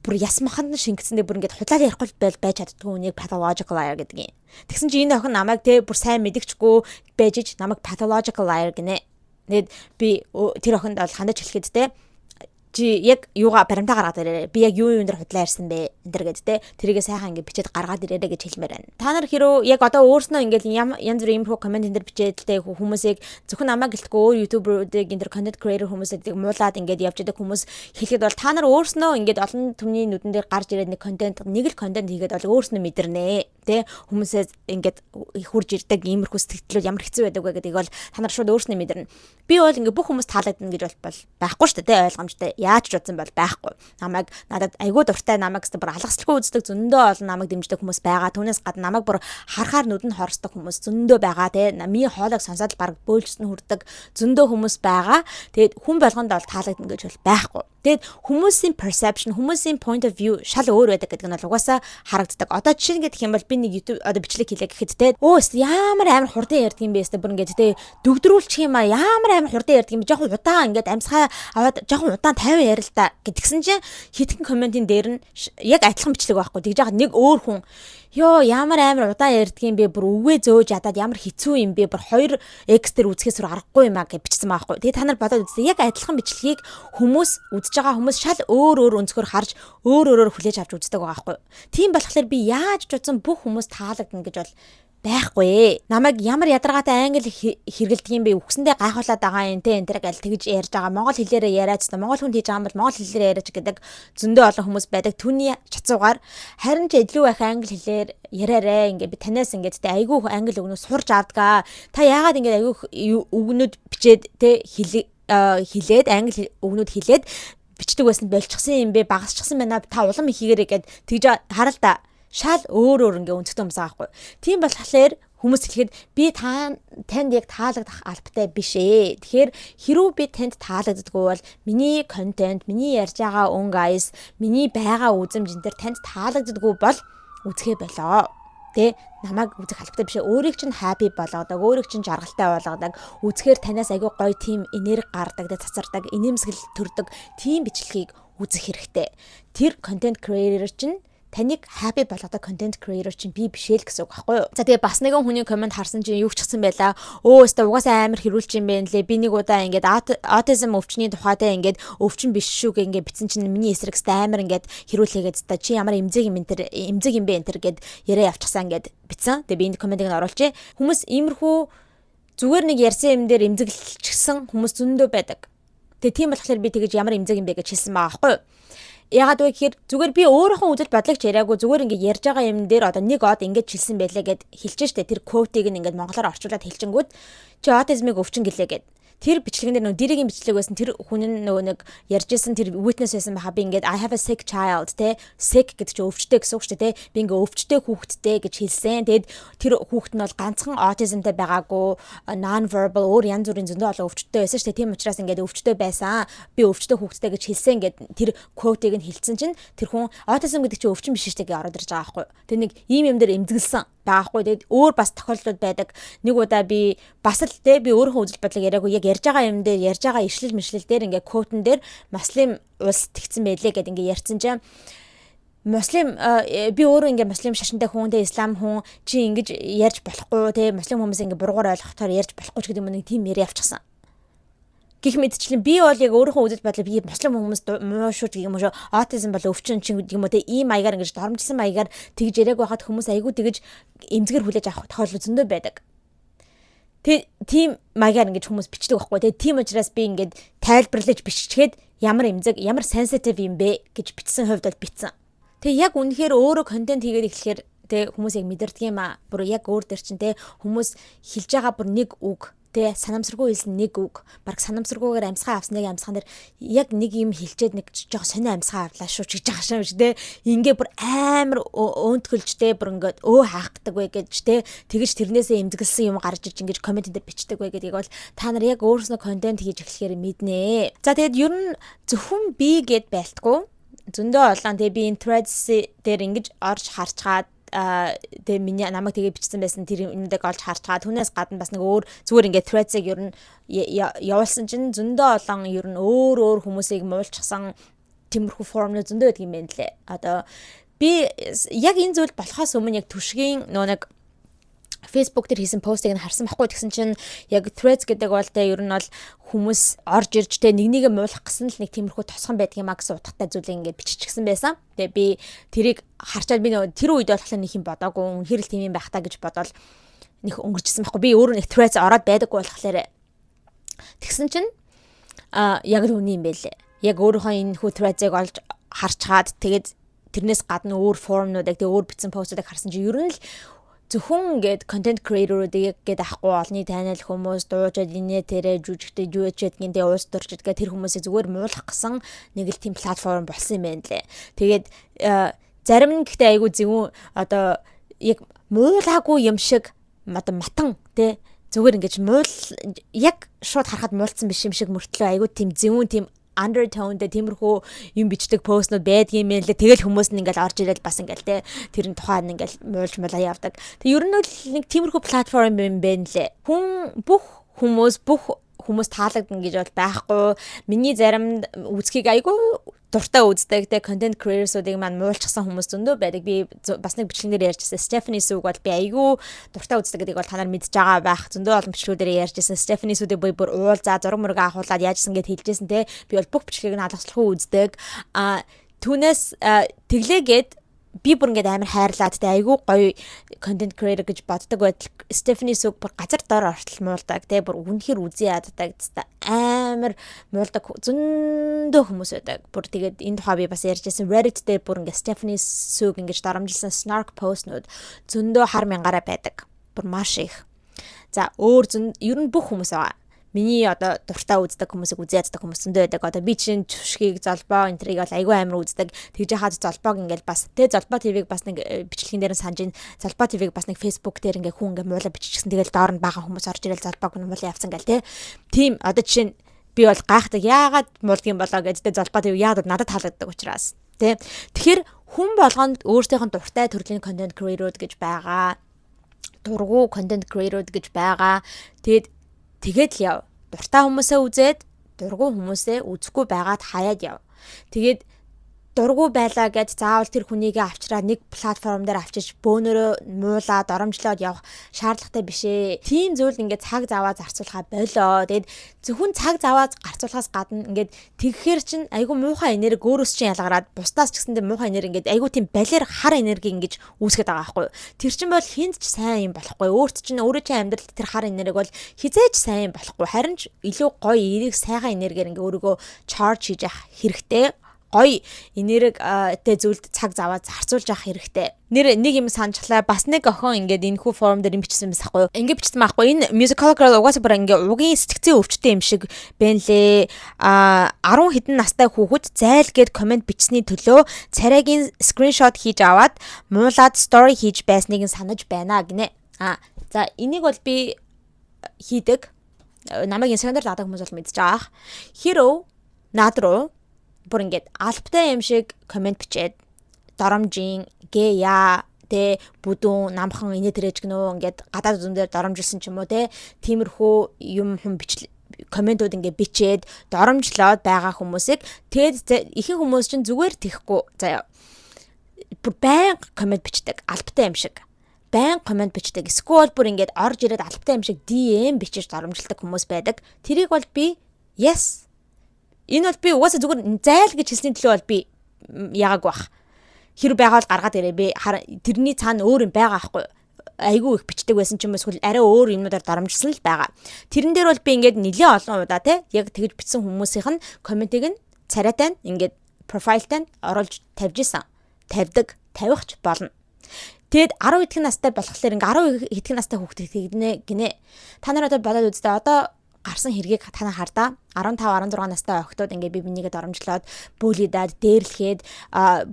бүр ясмаханд шингэсэндээ бүр ингээд худлаа ярихгүй байж чаддгүй үнийг pathological liar гэдэг юм. Тэгсэн чи энэ охин намайг бүр сайн мэдгчгүй байж ич намайг pathological liar гинэ. Нэд би тэр охинд бол хандаж хэлэхэд чи яг юугаа баримтаа гаргаад ирээрээ. Би яг юу дээр худлаа ярьсан бэ? Энд дэр гэдэг тэрийгээ сайхан ингээд бичээд гаргаад ирээрээ гэж хэлмээр байна. Та нар хэрөө яг одоо өөрснөө ингээд янз бүрийн импро комент энэ дэр бичээд л хүмүүсийг зөвхөн намайг гэлтгүй өөр ютуберуудыг энэ дэр content creator хүмүүсүүдийг муулаад ингээд явж байгаа хүмүүс хэлэхэд бол та нар өөрснөө ингээд олон түмний нүдэн дээр гарч ирээд нэг л контент хийгээд бол өөрснөө мэдэрнэ. Тэ хүмүүсээс ингээд хурж ирдэг иймэрхүү сэтгэлдлүүд ямар хэцүү байдаг вэ гэдгийг бол та нар шууд өөрснөө мэдэрнэ. Би бол ингээд бүх хүмүүс таалагдана гэж бол байхгүй шүү дээ, ойлгомжтой. Яаж ч утсан бол байхгүй. Намайг надад айгүй дуртай намайг бүр алгасалгүй үздэг зөндөө олон намайг дэмждэг хүмүүс байгаа. Түүнээс гадна намайг бүр харахаар нүдэнд хорсдог хүмүүс зөндөө байгаа те. Миний хоолойг сонсоод баг бөөлжсөн хүрдэг зөндөө хүмүүс байгаа. Тэгээд хүн болгонд бол таалагдана гэж бол байхгүй. Тэгээд хүмүүсийн perception, хүмүүсийн point of view шал өөр байдаг гэдэг нь бол угаасаа харагддаг. Одоо жишээ нь гэх юм бол би нэг YouTube одоо бичлэг хийлээ гэхэд те ямар хурдан ярьдаг юм бэ өстө бүр ингээд те дөгдрүүлчих юм а ямар хурдан ярьдаг юм. Жохон удаан ингээд амьсгаа аваад жохон удаан 50 ярил та гэдгсэн чинь хитгэн комментийн дээр нь яг адилхан бичлэг байхгүй. Тэгж яхад нэг өөр хүн ямар удаан ярьдаг юм бэ бүр өвөө зөөж ядаад ямар хэцүү юм бэ бүр 2x дээр үзэхээс аргагүй юм а гэж бичсэн байхгүй. Тэгээ та нар бодоод үзтээ яг адилхан бичлэгийг хүмүүс үзэж байгаа хүмүүс шал өөр өнцгөр харж өөр хүлээж авч үздэг байгаа байхгүй. Тийм болохоор би яаж ч утсан бүх хүмүүс таалагдана гэж бол байхгүй. Намайг ямар ядаргаатай англи хэрэгэлдэг юм бэ? Үгсэндээ гайхуулаад байгаа юм те энэ төр гал тэгж ярьж байгаа. Монгол хэлээрээ яриач та монгол хүнд хийж байгаа юм бол монгол хэлээрээ яриач гэдэг зөндөө олон хүмүүс байдаг. Түүний чацуугаар харин ч илүү их англи хэлээр яриарэ ингээ би танаас ингээд те айгүй англи өгнөө сурж авдгаа. Та яагаад ингээ айгүй өгнөд бичээд те хэлээд англи өгнөд хэлээд бичдэг байсан болчихсон юм бэ? Багасчихсан байна. Та улам ихгээрээ гэд тэгж харал та шал өөр ингээ өнцгтэй хүмүүс байгаа хгүй. Тийм болохоор хүмүүс хэлэхэд би танд яг таалагдах албатай биш ээ. Тэгэхээр хэрүү би танд таалагддаггүй бол миний контент, миний ярьж байгаа guys, миний байгаа үзэмж энэ төр танд таалагддаггүй бол үзэхэ болоо. Тэ намайг үзэх албатай биш. Өөрийг чинь happy болгодог, өөрийг чинь жаргалтай болгодог. Үзэхээр танаас айгүй гоё тийм энерги гардаг, цацардаг, инээмсэглэл төрдөг тийм бичлэгийг үзэх хэрэгтэй. Тэр content creator чинь таныг happy болгодог content creator чинь би биш л гэсэн үг байхгүй юу. За тэгээ бас нэгэн хүний комент харсан чинь юу ч гисэн байла. Өө өстө угаасаа амар хэрүүлж юм байна лээ. Би нэг удаа ингээд autism өвчний тухайдаа ингээд өвчин биш шүү гэ ингээд битсэн чинь миний эсрэгс амар ингээд хэрүүлээгээд та чи ямар эмзэг юм бэ энэ төр гэд яриа явчихсан ингээд битсэн. Тэгээ би энэ комментиг нь оруулчих. Хүмүүс иймэрхүү зүгээр нэг ярьсан юм дээр эмзэглэлчихсэн хүмүүс зөндөө байдаг. Тэгээ тийм болохоор би тэгэж ямар эмзэг юм бэ гэж хэлсэн байгаа байхгүй юу. Ягаад вэ гэхээр зүгээр би өөрийнхөө үзэл бодлогч яриаггүй зүгээр ингээд ярьж байгаа юм дээр одоо нэг од ингэж хэлсэн байлээ гэд хэлж штэ тэр quote-ийг ингээд монголоор орчуулад хэлчихэнгүүт чи autism-ыг өвчин гэлээ гэд тэр бичлэгэн дээр нөгөө дэрийн бичлэг байсан тэр хүн нь нөгөө нэг ярьжсэн тэр witness байсан байхаа би ингээд I have a sick child те sick гэдэг чинь өвчтэй гэсэн үг шүү дээ те би ингээд өвчтэй хүүхэдтэй гэж хэлсэн. Тэгэд тэр хүүхэд нь бол ганцхан autismтэй байгаагүй non verbal өөр янз бүрийн зөндөө олон өвчтэй байсан шүү дээ. Тийм учраас ингээд өвчтэй байсан. Би өвчтэй хүүхэдтэй гэж хэлсэн гэд тэр quote-ийг нь хэлсэн чинь тэр хүн autism гэдэг чинь өвчин биш шүү дээ гэж ороод ирж байгаа байхгүй. Тэр нэг ийм юм дээр эмзэглсэн байхгүй. Тэгэд өөр бас тохиолдлууд байдаг. Нэг удаа би бас л те би өөрийнхөө үзэл бодлыг яриаггүй яг ярьж байгаа юм дээр ярьж байгаа ишлэл мишлэл дээр ингээ quote-н дээр муслим улс тэгсэн байлээ гэд ингээ ярьсан чинь муслим би өөрөө ингээ муслим шашинтай хүн те ислам хүн чи ингэж ярьж болохгүй те муслим хүмүүс ингээ буруугаар ойлгохоор ярьж болохгүй ч гэдэг юм нэг тийм яриа авчихсан. Гэх мэтчлэн би бол яг өөрийнхөө үзэл бодлоо би муслим хүмүүс муу шүү гэх юм уу autism бол өвчин чинь гэдэг юм уу те ийм маягаар ингэж доромжсон маягаар тэгж яриаг байхад хүмүүс айгүй тэгж эмзгэр хүлээж авах тохиолдол зөндөө байдаг. Тийм маягаар ингэж хүмүүс бичдэг байхгүй. Тэгээ тийм учраас би ингээд тайлбарлаж биччихэд ямар эмзэг, ямар sensitive юм бэ гэж бичсэн хувьд бол битсэн. Тэгээ яг үнэхээр өөрөө контент хийгээд эхлэхээр тэгээ хүмүүс яг мэдэрдэг юм аа. Бүр яг өөр дээр чинь тэгээ хүмүүс хэлж байгаа бүр нэг үг тэгээ санамсаргүй хэлсэн нэг үг. Бараг санамсаргүйгээр амьсгаа авсныг амьсгаан дээр яг нэг юм хэлчихэд нэг жоох сонио амьсгаа авлаа шүү гэж байгаа шүү дээ. Ингээ бүр амар өөнтгөлжтэй бүр ингээд хаахдаг вэ гэж тэ тэгэж тэрнээсээ эмзэглсэн юм гарч иж ингэж коммент дээр бичдэг вэ гэдгийг бол та нар яг өөрснөө контент хийж эхлэхээр мэднэ. За тэгээд ер нь зөвхөн би гэд байлтгүй зөндөө олон тэгээ би энэ threads дээр ингэж орж харчгаад тэгээ миний намайг тэгээ бичсэн байсан тэр юмдаг олж харчгаа түүнээс гадна бас нэг өөр зүгээр ингээд threads-ыг ер нь явуулсан чинь зөндөө олон ер нь өөр хүмүүсийг муулчихсан тиймэрхүү форумнууд зөндөө байдаг юм байна лээ. Одоо би яг энэ зүйл болохоос өмнө яг түшгийн нөгөө нэг Facebook дээр хийсэн постыг нь харсан байхгүй тэгсэн чинь яг threads гэдэг бол тэ ер нь бол хүмүүс орж ирж тэ нэг муулах гэсэн л нэг тиймэрхүү тосхон байдаг юм а гэсэн утгатай зүйлийг ингээд биччихсэн байсан. Тэгээ би тэрийг харчаад би тэр үед болохоор нэг юм бодоогүй үнэхээр л тийм юм байх та гэж бодоод нэг өнгөрчсөн байхгүй. Би өөрөө нэг threads ороод байдаггүй болохоор тэгсэн чинь яг л үний юм байлээ. Яг өөрийнхөө энэ хүү threads-ыг олж харчгаад тэгээд тэрнээс гадна өөр форумнуудыг тэгээ өөр бичсэн постуудыг харсан чинь ер нь л зөвхөн ингээд контент креаторуудыг гээд ахгүй олны танил хүмүүс дуужаад инээ тэрэ жүжигтэй юучэд гинтэй уус дурчд гэ тэр хүмүүсийг зүгээр муулах гэсэн нэг л тийм платформ болсон юм байна лээ. Тэгээд зарим нь гэхдээ айгүй зөвүүн одоо яг муулаагүй юм шиг одоо матан тий зүгээр ингэж муул яг шууд харахад муулцсан биш юм шиг мөртлөө айгүй тийм зөвүүн тийм undertone дэ тиймэрхүү юм бичдэг постнууд байдгийн юм лээ. Тэгэл хүмүүс нь ингээл орж ирэл бас ингээл те тэрний тухайн ингээл муулж мулаа явдаг. Тэг ер нь бол нэг тиймэрхүү платформ юм байна лээ. Бүх хүмүүс таалагдана гэж бол байхгүй. Миний зарим үзхийг айгүй дуртай үздэг те контент creators-уудыг маань муулчихсан хүмүүс зөндөө байдаг. Би бас нэг бичлэгнээр ярьжсэн Stephanie Sug бол би айгүй дуртай үздэг гэдгийг бол та нар мэдж байгаа байх. Зөндөө олон бичлэгүүдээр ярьжсэн Stephanie Sug-ийг би бүр уулзаа зураг мөргө ахуулаад яажсан гэд хэлжсэн те. Би бол бүх бичлэгийг нь алгацлахгүй үздэг. Түүнээс тэглээгээд би бүр ингээд амар хайрлаад те айгүй гоё контент creator гэж боддог байтал Stephanie Sug бүр газар дор ортол муулдаг те бүр үнэхээр үзий яддаг амар муулдаг зөндөө хүмүүс байдаг. Бүр тэгээд энэ тухай би бас ярьжсэн Reddit дээр бүр ингээд Stephanie Sug ингэж дарамжилсан snark postнууд зөндөө хар мянгаараа байдаг. Бүр маш их. За өөр ер нь бүх хүмүүс байгаа. Миний одоо дуртай үздэг хүмүүсийг үзээ яддаг хүмүүс зөндөө байдаг. Одоо би чинь түшгийг золбоо энтрийг бол айгүй амар үздэг. Тэгж хаад золбоог ингээл бас тэ золбоо ТV-г бас нэг бичлэгэн дээр санаж ин золбоо ТV-г бас нэг Facebook дээр ингээ хүн ингээ муулаа биччихсэн. Тэгэл доор нь бага хүмүүс орж ирэл золбоог нь муулаа явсан гэл тэ. Тийм одоо жишээ нь би бол гайхдаг яагаад муулдгийн болоо гэж тэ золбоо ТV яагаад надад таалагддаг учраас тэ. Тэгэхээр хүн болгонд өөрсдийнх нь дуртай төрлийн контент creator гэж байгаа. Дургу контент creator гэж байгаа. Тэгээд л яв. Дуртай хүмүүсээ үзээд, дургуй хүмүүсээ үзэхгүй байгаад хаяад яв. Тэгээд дургу байлаа гэд заавал тэр хүнийг авчраад нэг платформ дээр авчиж бөөнөрөө муулаад оромжлоод явах шаардлагатай биш ээ. Тийм зүйл ингээд цаг заваа зарцуулахаа болоо. Тэгэд зөвхөн цаг заваа гарцуулахаас гадна ингээд тэгхээр чин айгу муухай энерги өөрөөс чин ялгараад бусдаас ч гэсэндээ муухай энерги ингээд айгу тийм балер хар энерги ингэж үүсгэж байгаа байхгүй юу. Тэр чин бол хинт ч сайн юм болохгүй. Өөрт чин өөрөө чин амьдралд тэр хар энерги бол хизээж сайн болохгүй. Харин ч илүү гоё эерэг сайхан энергиэр ингээ өөрийгөө чарж хийж явах хэрэгтэй. Гоё энергитэй зүйлд цаг заваа зарцуулж явах хэрэгтэй. Нэг юм санджлаа бас нэг охин ингээд энэ хүү форум дээр бичсэн байсан байхгүй юу? Ингээд бичсэн байхгүй. Энэ musical girl угаасаа бүр ингээ угийн сэтгцэн өвчтэй юм шиг байна лээ. 10 хэдэн настай хүүхэд зайл гээд комент бичсний төлөө царайгийн скриншот хийж аваад муулаад story хийж байсныг санаж байна гинэ. За энийг бол би хийдэг. Намайг инстаграмаар дадаг хүмүүс бол мэдж байгаа. Hero над руу бүр ингээд албатай юм шиг комент бичээд доромжийн гэя тэ бүдүүн намхан инээ тэрэж гэнөө ингээд гадаад үзэн дээр доромжилсан ч юм уу тэ тиймэрхүү юм хүм комментууд ингээд бичээд доромжлоод байгаа хүмүүсийг тэгэд ихэнх хүмүүс чинь зүгээр тэхгүй заяа бүр байнга комент бичдэг албатай юм шиг байнга комент бичдэг сквол бүр ингээд орж ирээд албатай юм шиг DM бичиж доромжилдаг хүмүүс байдаг. Тэрийг бол би yes энэ бол би угаасаа зүгээр зайл гэж хэлсний төлөө бол би яагааг бах. Хэрэг байгаад гаргаад ирээ би тэрний цаана өөр юм байгаа аахгүй. Айгүй их бичдэг байсан ч юм уу эсвэл арай өөр юмнуудаар дарамжилсан л байгаа. Тэрэн дээр бол би ингээд нэлээд олон удаа те яг тэгж бичсэн хүмүүсийнх нь комментиг нь царайтай ингээд профайлтай оруулж тавьж исэн. Тавьдаг, тавихч болно. Тэгэд 10 хэдхэн настай болохоор ингээ 10 хэдхэн настай хүүхдэд гинэ. Та нар одоо бодоод үзтээ одоо гарсан хэргийг та нар хардаа 15 16 настай охтууд ингээ би бинийгээ доромжлоод бөөлидаад дээрлэхэд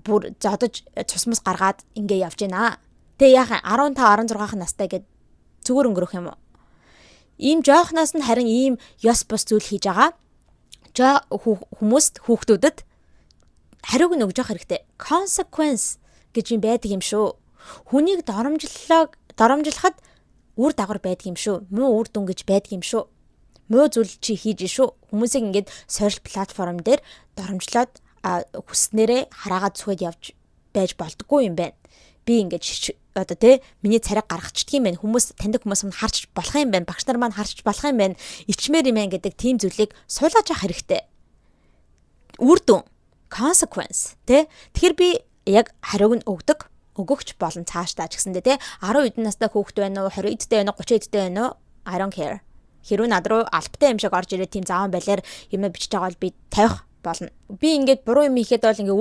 бүр зодож цусмас гаргаад ингээ явж байна. Тэгээ яахан 15 16 настай гэд зүгээр өнгөрөх юм уу? Ийм жоохноос нь харин ийм ёс бус зүйл хийж байгаа. Хүмүүст хүүхдүүдэд хариуг нь өгж явах хэрэгтэй. Consequence гэж юм байдаг юм шүү. Хүнийг доромжлоход үр дагавар байдаг юм шүү. Муу үр дүн гэж байдаг юм шүү. Муу зүйл чи хийж шүү. Хүмүүсийг ингээд сошиал платформ дээр доромжлоод хүснээрээ хараагаад зүхэд явж байж болдгоо юм байна. Би ингээд одоо тий миний царайг гаргачихдаг юм байна. Хүмүүс таньдаг хүмүүс нь харж болох юм байна. Багш нар маань харж болох юм байна. Ичмээр юм байна гэдэг тийм зүйлийг суулгаж авах хэрэгтэй. Үр дүн consequence тий. Тэгэхээр би яг хариуг нь өгөгч болон цаашдаа ч гэсэндээ тий 10 хэдэн настай хүүхэд байна уу 20 эдтэй байна уу 30 эдтэй байна уу I don't care. Хэрвээ над руу албатай юм шиг орж ирээд тийм зааван байлаар юм бичиж байгаа бол би тавих болно. Би ингээд буруу юм хийхэд бол ингээ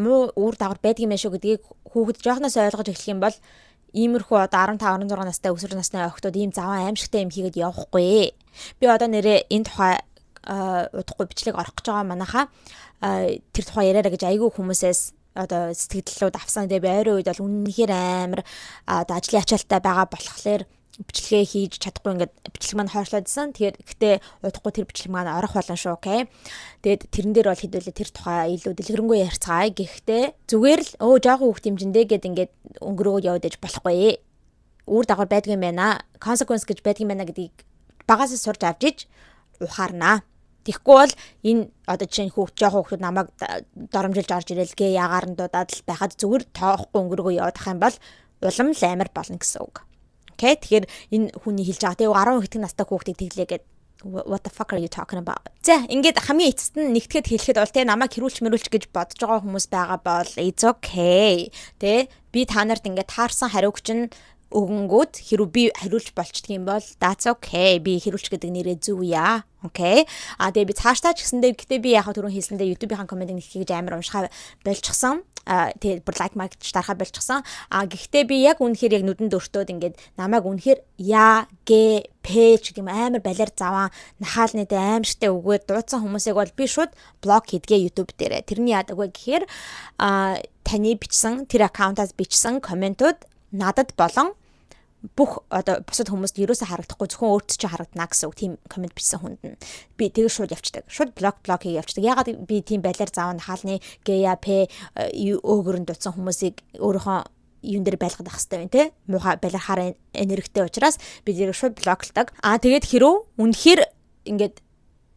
муу үр дагавар байдаг юм шүү гэдгийг хүүхэд жоохноос ойлгож эхлэх юм бол иймэрхүү одоо 15 16 настай өсвөр насны охтууд ийм зааван аимшигтай юм хийгээд явахгүй. Би одоо нэрээ энэ тухай удахгүй бичлэг орох гэж байгаа манайхаа тэр тухай яриараа гэж айгүй хүмүүсээс одоо сэтгэлдлүүд авсан. Тэгээ би ойрын үед бол үнэнхээр амар одоо ажлын ачаалттай байгаа болохоор бичлэгээ хийж чадахгүй ингээд бичлэг маань хойшлоодсан. Тэгэхээр гэтээ удахгүй тэр бичлэг маань орох болно шүү, окей. Тэгээд тэрэн дээр бол хэдүүлээ тэр тухай илүү дэлгэрэнгүй ярьцгаая. Гэхдээ зүгээр л жоохон хүүхд хэмжиндээ гээд ингээд өнгөрөөгөө яваад иж болохгүй. Үр дагавар байдаг юм байна. Consequence гэж байдаг юм байна гэдгийг багасаа сурч авч иж ухаарнаа. Тэгэхгүй бол энэ одоо жишээ нь жоохон хүүхдүүд намайг доромжилж орж ирэлгээ ягаар нь дуудаад л байхад зүгээр тоохгүй өнгөрөөгөө яваад ах юм бол улам л амар болно гэсэн үг. Окей. Тэгэхээр энэ хүний хэлж байгаа. Тэгээ 10 хэдхэн настай хүүхдийг тэглээ гэд what the fuck are you talking about? За ингээд хамгийн эцэст нь нэгтгэхэд хэлэхэд бол те намайг хэрүүлч гэж бодож байгаа хүмүүс байгаа бол it's okay. Тэ би та нарт ингээд таарсан хариугч нь өгөнгүүд хэрүү би хариулж болчдөг юм бол that's okay. Би хэрүүлч гэдэг нэрээ зөв яа. Окей. Тэгээ би цаашдаа ч гэсэндээ гэтээ би яхаа түрүүн хэлсэндээ YouTube-ийн комментиг нэхэж амар уншихаа болчихсон. Тэгээ бүр лайк марк дарахаа болчихсон. Гэхдээ би яг үнэхээр яг нүдэнд өртөөд ингээд намайг үнэхээр яа гэ пэйж гэдэг юм амар балиар заван нахаалныдэ аимшигтай өгөөд дуудсан хүмүүсийг бол би шууд блок хийдгээ YouTube дээрээ. Тэрний яадаг вэ гэхээр таны бичсэн тэр аккаунтаас бичсэн комментууд надад болон бүх одоо бусад хүмүүст ерөөсөө харагдахгүй зөвхөн өөртөө ч харагдана гэсэн үг. Тийм комент бичсэн хүнд нь би тэгээ шууд явчихдаг. Шууд блок хийж явчихдаг. Ягаад би тийм байлаар заавал хаалны ГЯП өөгөрөнд дутсан хүмүүсийг өөрийнхөө юун дээр байлгах хэрэгтэй байна те. Муухай балиар хараа энергитэй учраас би зэрэг шууд блоклдог. Тэгээд хэрүү үнэхээр ингээд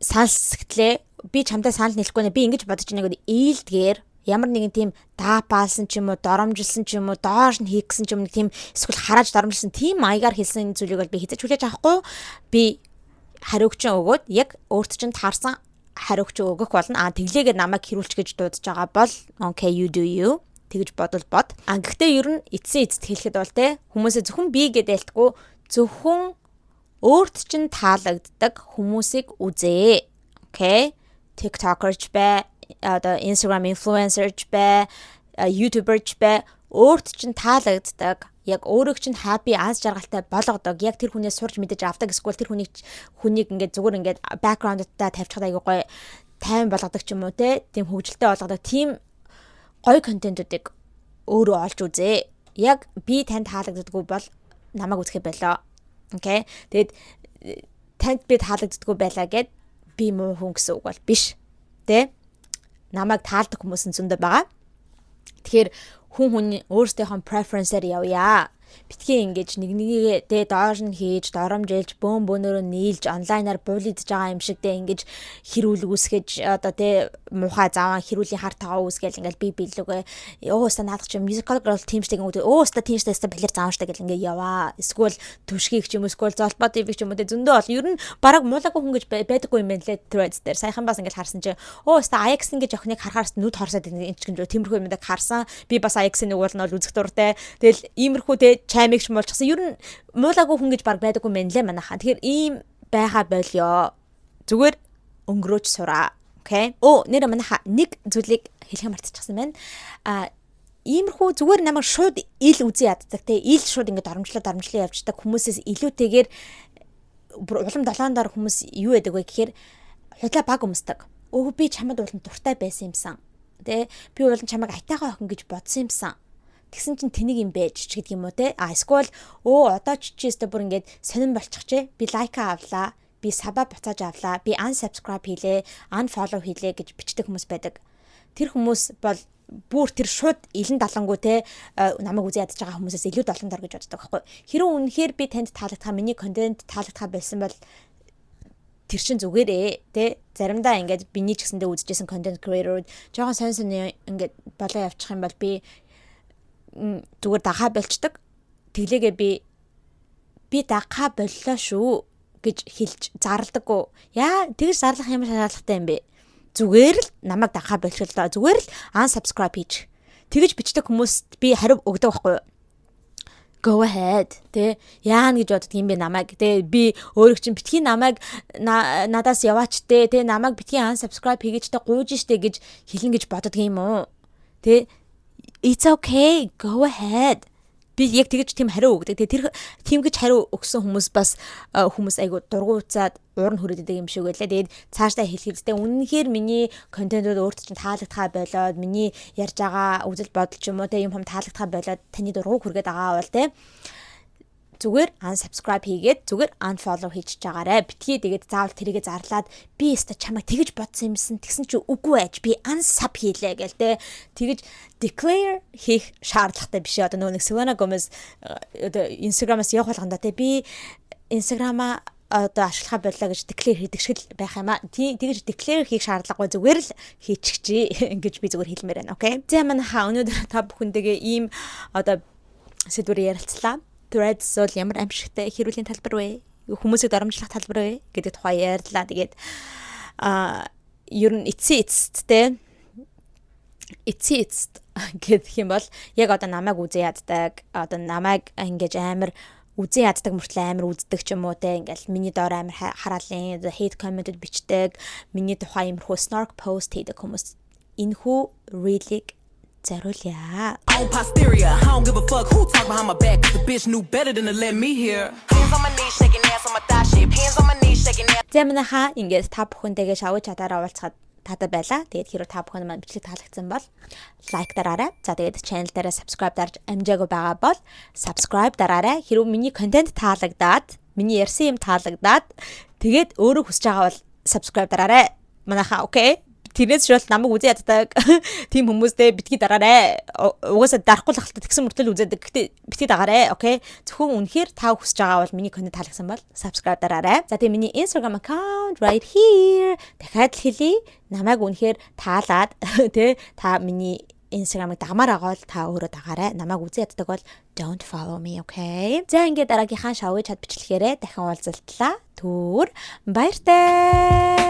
санал сэтгэлээ би чамтай санал нийлэхгүй нэ би ингэж бодож байна гэдэг ээлдгээр ямар нэгэн тийм даапаалсан ч юм уу, доромжилсан ч юм уу, доош нь хийгсэн ч юм нэг тийм эсвэл харааж доромжилсан тийм маягаар хэлсэн зүйлийг бол би хязгаарч хүлээж авахгүй. Би хариугчин өгөөд яг өөрт чинь таарсан хариугч өгөх болно. Тэглээгээд намайг хэрүүлч гэж дуудаж байгаа бол okay you do you тэгж бодвол бод. Гэхдээ ер нь эцсийн эцэд хэлэхэд бол те хүмүүсээ зөвхөн би гэдэг ялтгүй зөвхөн өөрт чинь таалагддаг хүмүүсийг үзээ. Okay? TikToker-ч бай, одоо Instagram influencer-ч бай, YouTuber-ч бай, өөрт чинь таалагддаг яг өөрөг чинь happy аз жаргалтай болгодог. Яг тэр хүнээс сурч мэдэж авдаг. Эсвэл тэр хүнийг ингээд зүгээр ингээд background-уудаа тавьчихад аягүй гоё тайван болгодог ч юм уу те. Тийм хөгжилтэй болгодог. Тийм гоё контентуудыг өөрөө олж үзээ. Яг би танд таалагддаггүй бол намайг үзэх байлаа. Окей. Тэгэд танд би таалагддаггүй байлаа гэд би муу хүн гэсэн үг бол биш. Тэ? Намайг таалдаг хүмүүс нь зөндөө байгаа. Тэгэхээр хүн өөрсдийнхөө preference-аар явъя. Битгий ингэж нэг дэ доош нь хийж, доромжилж, бөөнөрөө нийлж, онлайнаар буулидж байгаа юм шиг дэ ингэж хэрүүл үүсгэж одоо тэ муухай заван хэрүүлийн хар тагаа үүсгээл ингээл би билүүгээ. Өөстө наадах чинь musical girl teamsтэй гэдэг. Өөстө teamsтэй балер зааван штэ гэл ингээ яваа. Эсвэл түвшгийг ч юм уу, эсвэл золбоо TV ч юм уу тэ зөндөө бол ер нь бараг муулаггүй хүн гэж байдаггүй юм байна лээ threads дээр. Саяхан бас ингээл харсан чи өөстө Ajax гэж охиныг харахаар нүд хорсоод энэ ч гэнэ тиймэрхүү юм даа харсан. Би бас Ajax-ийн нэг бол үзэх дуртай. Тэгэл иймэрхүү тэ чаймигч муулчихсан. Ер нь муулаггүй хүн гэж баг байдаггүй мэн лээ манайхаа. Тэгэхээр ийм байха болёо. Зүгээр өнгөрөөж сураа. Окей. Нэр манайхаа нэг зүйлийг хэлэх мартчихсан байна. Иймэрхүү зүгээр намайг шууд ил үзий яддаг те. Ил шууд ингээд оромжлоо явждаг хүмүүсээс илүүтэйгээр улам долоон дор хүмүүс юу яадаг вэ гэхээр худлаа баг өмсдөг. Би чамд улам дуртай байсан юмсан. Тэ би улам чамайг айтайгаа охин гэж бодсон юмсан. Тэгсэн чинь тэнийг юм байж ч гэдэг юм уу те. Эсвэл одоо ч чийстэ бүр ингээд сонирн болчих чээ. Би лайка авлаа. Би саба буцааж авлаа. Би unsubscribe хийлээ, unfollow хийлээ гэж бичдэг хүмүүс байдаг. Тэр хүмүүс бол бүр тэр шууд илэн далангуу те намайг үзий ядж байгаа хүмүүсээс илүү долоон дор гэж боддог байхгүй. Хэрвээ үнэхээр би танд таалагдхаа, миний контент таалагдхаа байсан бол тэр чин зүгээрээ те заримдаа ингээд биний ч гэсэндээ үзчихсэн контент creator-ууд жоохон сонь ингээд болоо явчих юм бол би зүгээр дахаа болчдөг. Тэглээгээ би дахаа боллоо шүү гэж хэлж зарлдаггүй. Яа тэгж зарлах юм шаардлагатай юм бэ? Зүгээр л намайг дахаа болчихлоо. Зүгээр л unsubscribe хийж. Тэгж бичдэг хүмүүст би хариу өгдөг байхгүй юу? Go ahead. Тэ яана гэж боддог юм бэ намайг. Тэ би өөрөө чинь битгий намайг надаас яваач тэ намайг битгий unsubscribe хийгээчтэй гууж штэ гэж хэлнэ гэж боддог юм уу? Тэ it's okay. Go ahead. Би яг тэгэж тийм хариу өгдөг. Тэр тийм гэж хариу өгсөн хүмүүс бас хүмүүс айгу дургуйцаад уурн хүрээдэг юм шиг байлаа. Тэгээд цаашдаа хэлэхдээ үнэнхээр миний контентууд өөрт чинь таалагдхаа болоод миний ярьж байгаа үзэл бодол ч юм уу те юм таалагдхаа болоод таны дургуй хүргээд байгаа бол те зүгээр unsubscribe хийгээд зүгээр unfollow хийчихэж байгаарэ. Битгий тэгээд заавал тэрийгэ зарлаад би өстө чамайг тэгэж бодсон юмсан. Тэгсэн чи үгүй ээж би unsub хийлээ гээл те. Тэгэж declare хийх шаардлагатай биш. Одоо нөгөө нэг Selena Gomez одоо Instagram-аас явах болгонда те би Instagram-а одоо ашиглахаа боллоо гэж declare хийдэг шиг байх юм аа. Тэгэж declare хийх шаардлагагүй зүгээр л хийчихжээ ингэж би зүгээр хэлмээр байна. Окей. За манайха өнөөдөр та бүхэндээ ийм одоо сэдвээр ярилцлаа. Threads бол ямар амжигтай хэрүүлийн талбар вэ? Хүмүүсийг доромжлох талбар вэ гэдэг тухай ярьлаа. Тэгээд ер нь эцэст гэх юм бол яг одоо намайг үзээ яддаг, одоо намайг ингэж амар үзээ яддаг мөртлөө амар үздэг ч юм уу те ингээл миний доор амар хараалын hate comment-д бичдэг, миний тухай юмрхүү snark post хийдэг хүмүүс энэхүү real-ийг Zarulia. On posterior, I don't give a fuck who talk behind my back. The bitch knew better than to let me hear. Hands on my knees, shaking ass on my thigh shape. Hands on my knees, shaking ass. Зэмнэха ингээс та бүхэнтэйгээ шавж чадаараа уулзахад таатай байлаа. Тэгээд хэрвээ та бүхэн маань бичлэг таалагдсан бол лайк дараарай. За тэгээд channel дээрээ subscribe дарж амжаагүй байгаа бол subscribe дараарай. Хэрвээ миний контент таалагдаад, миний ярьсан юм таалагдаад тэгээд өөрөө хүсэж байгаа бол subscribe дараарай. Манайха окей. Тэрнээс шууд намайг үзээ яддаг. Тим хүмүүстэй битгий дараарай. Угаасаа дарахгүй л хальтаа тэгсэн мөртлөө үзээдэг. Гэтэ битгий дагаарай. Окей. Зөвхөн үнэхээр та хүсэж байгаа бол миний контент таалагдсан бол subscribe дараарай. За тэгээ миний Instagram account right here. Дахиад л хэлье. Намайг үнэхээр таалаад тэ та миний Instagram-ыг дагмаар агаал та өөрөө дагаарай. Намайг үзээ яддаг бол don't follow me, okay? За ингээд дараагийнхаа шоугийн чат бичлэхээрээ дахин уулзалтлаа. Түр баяртай.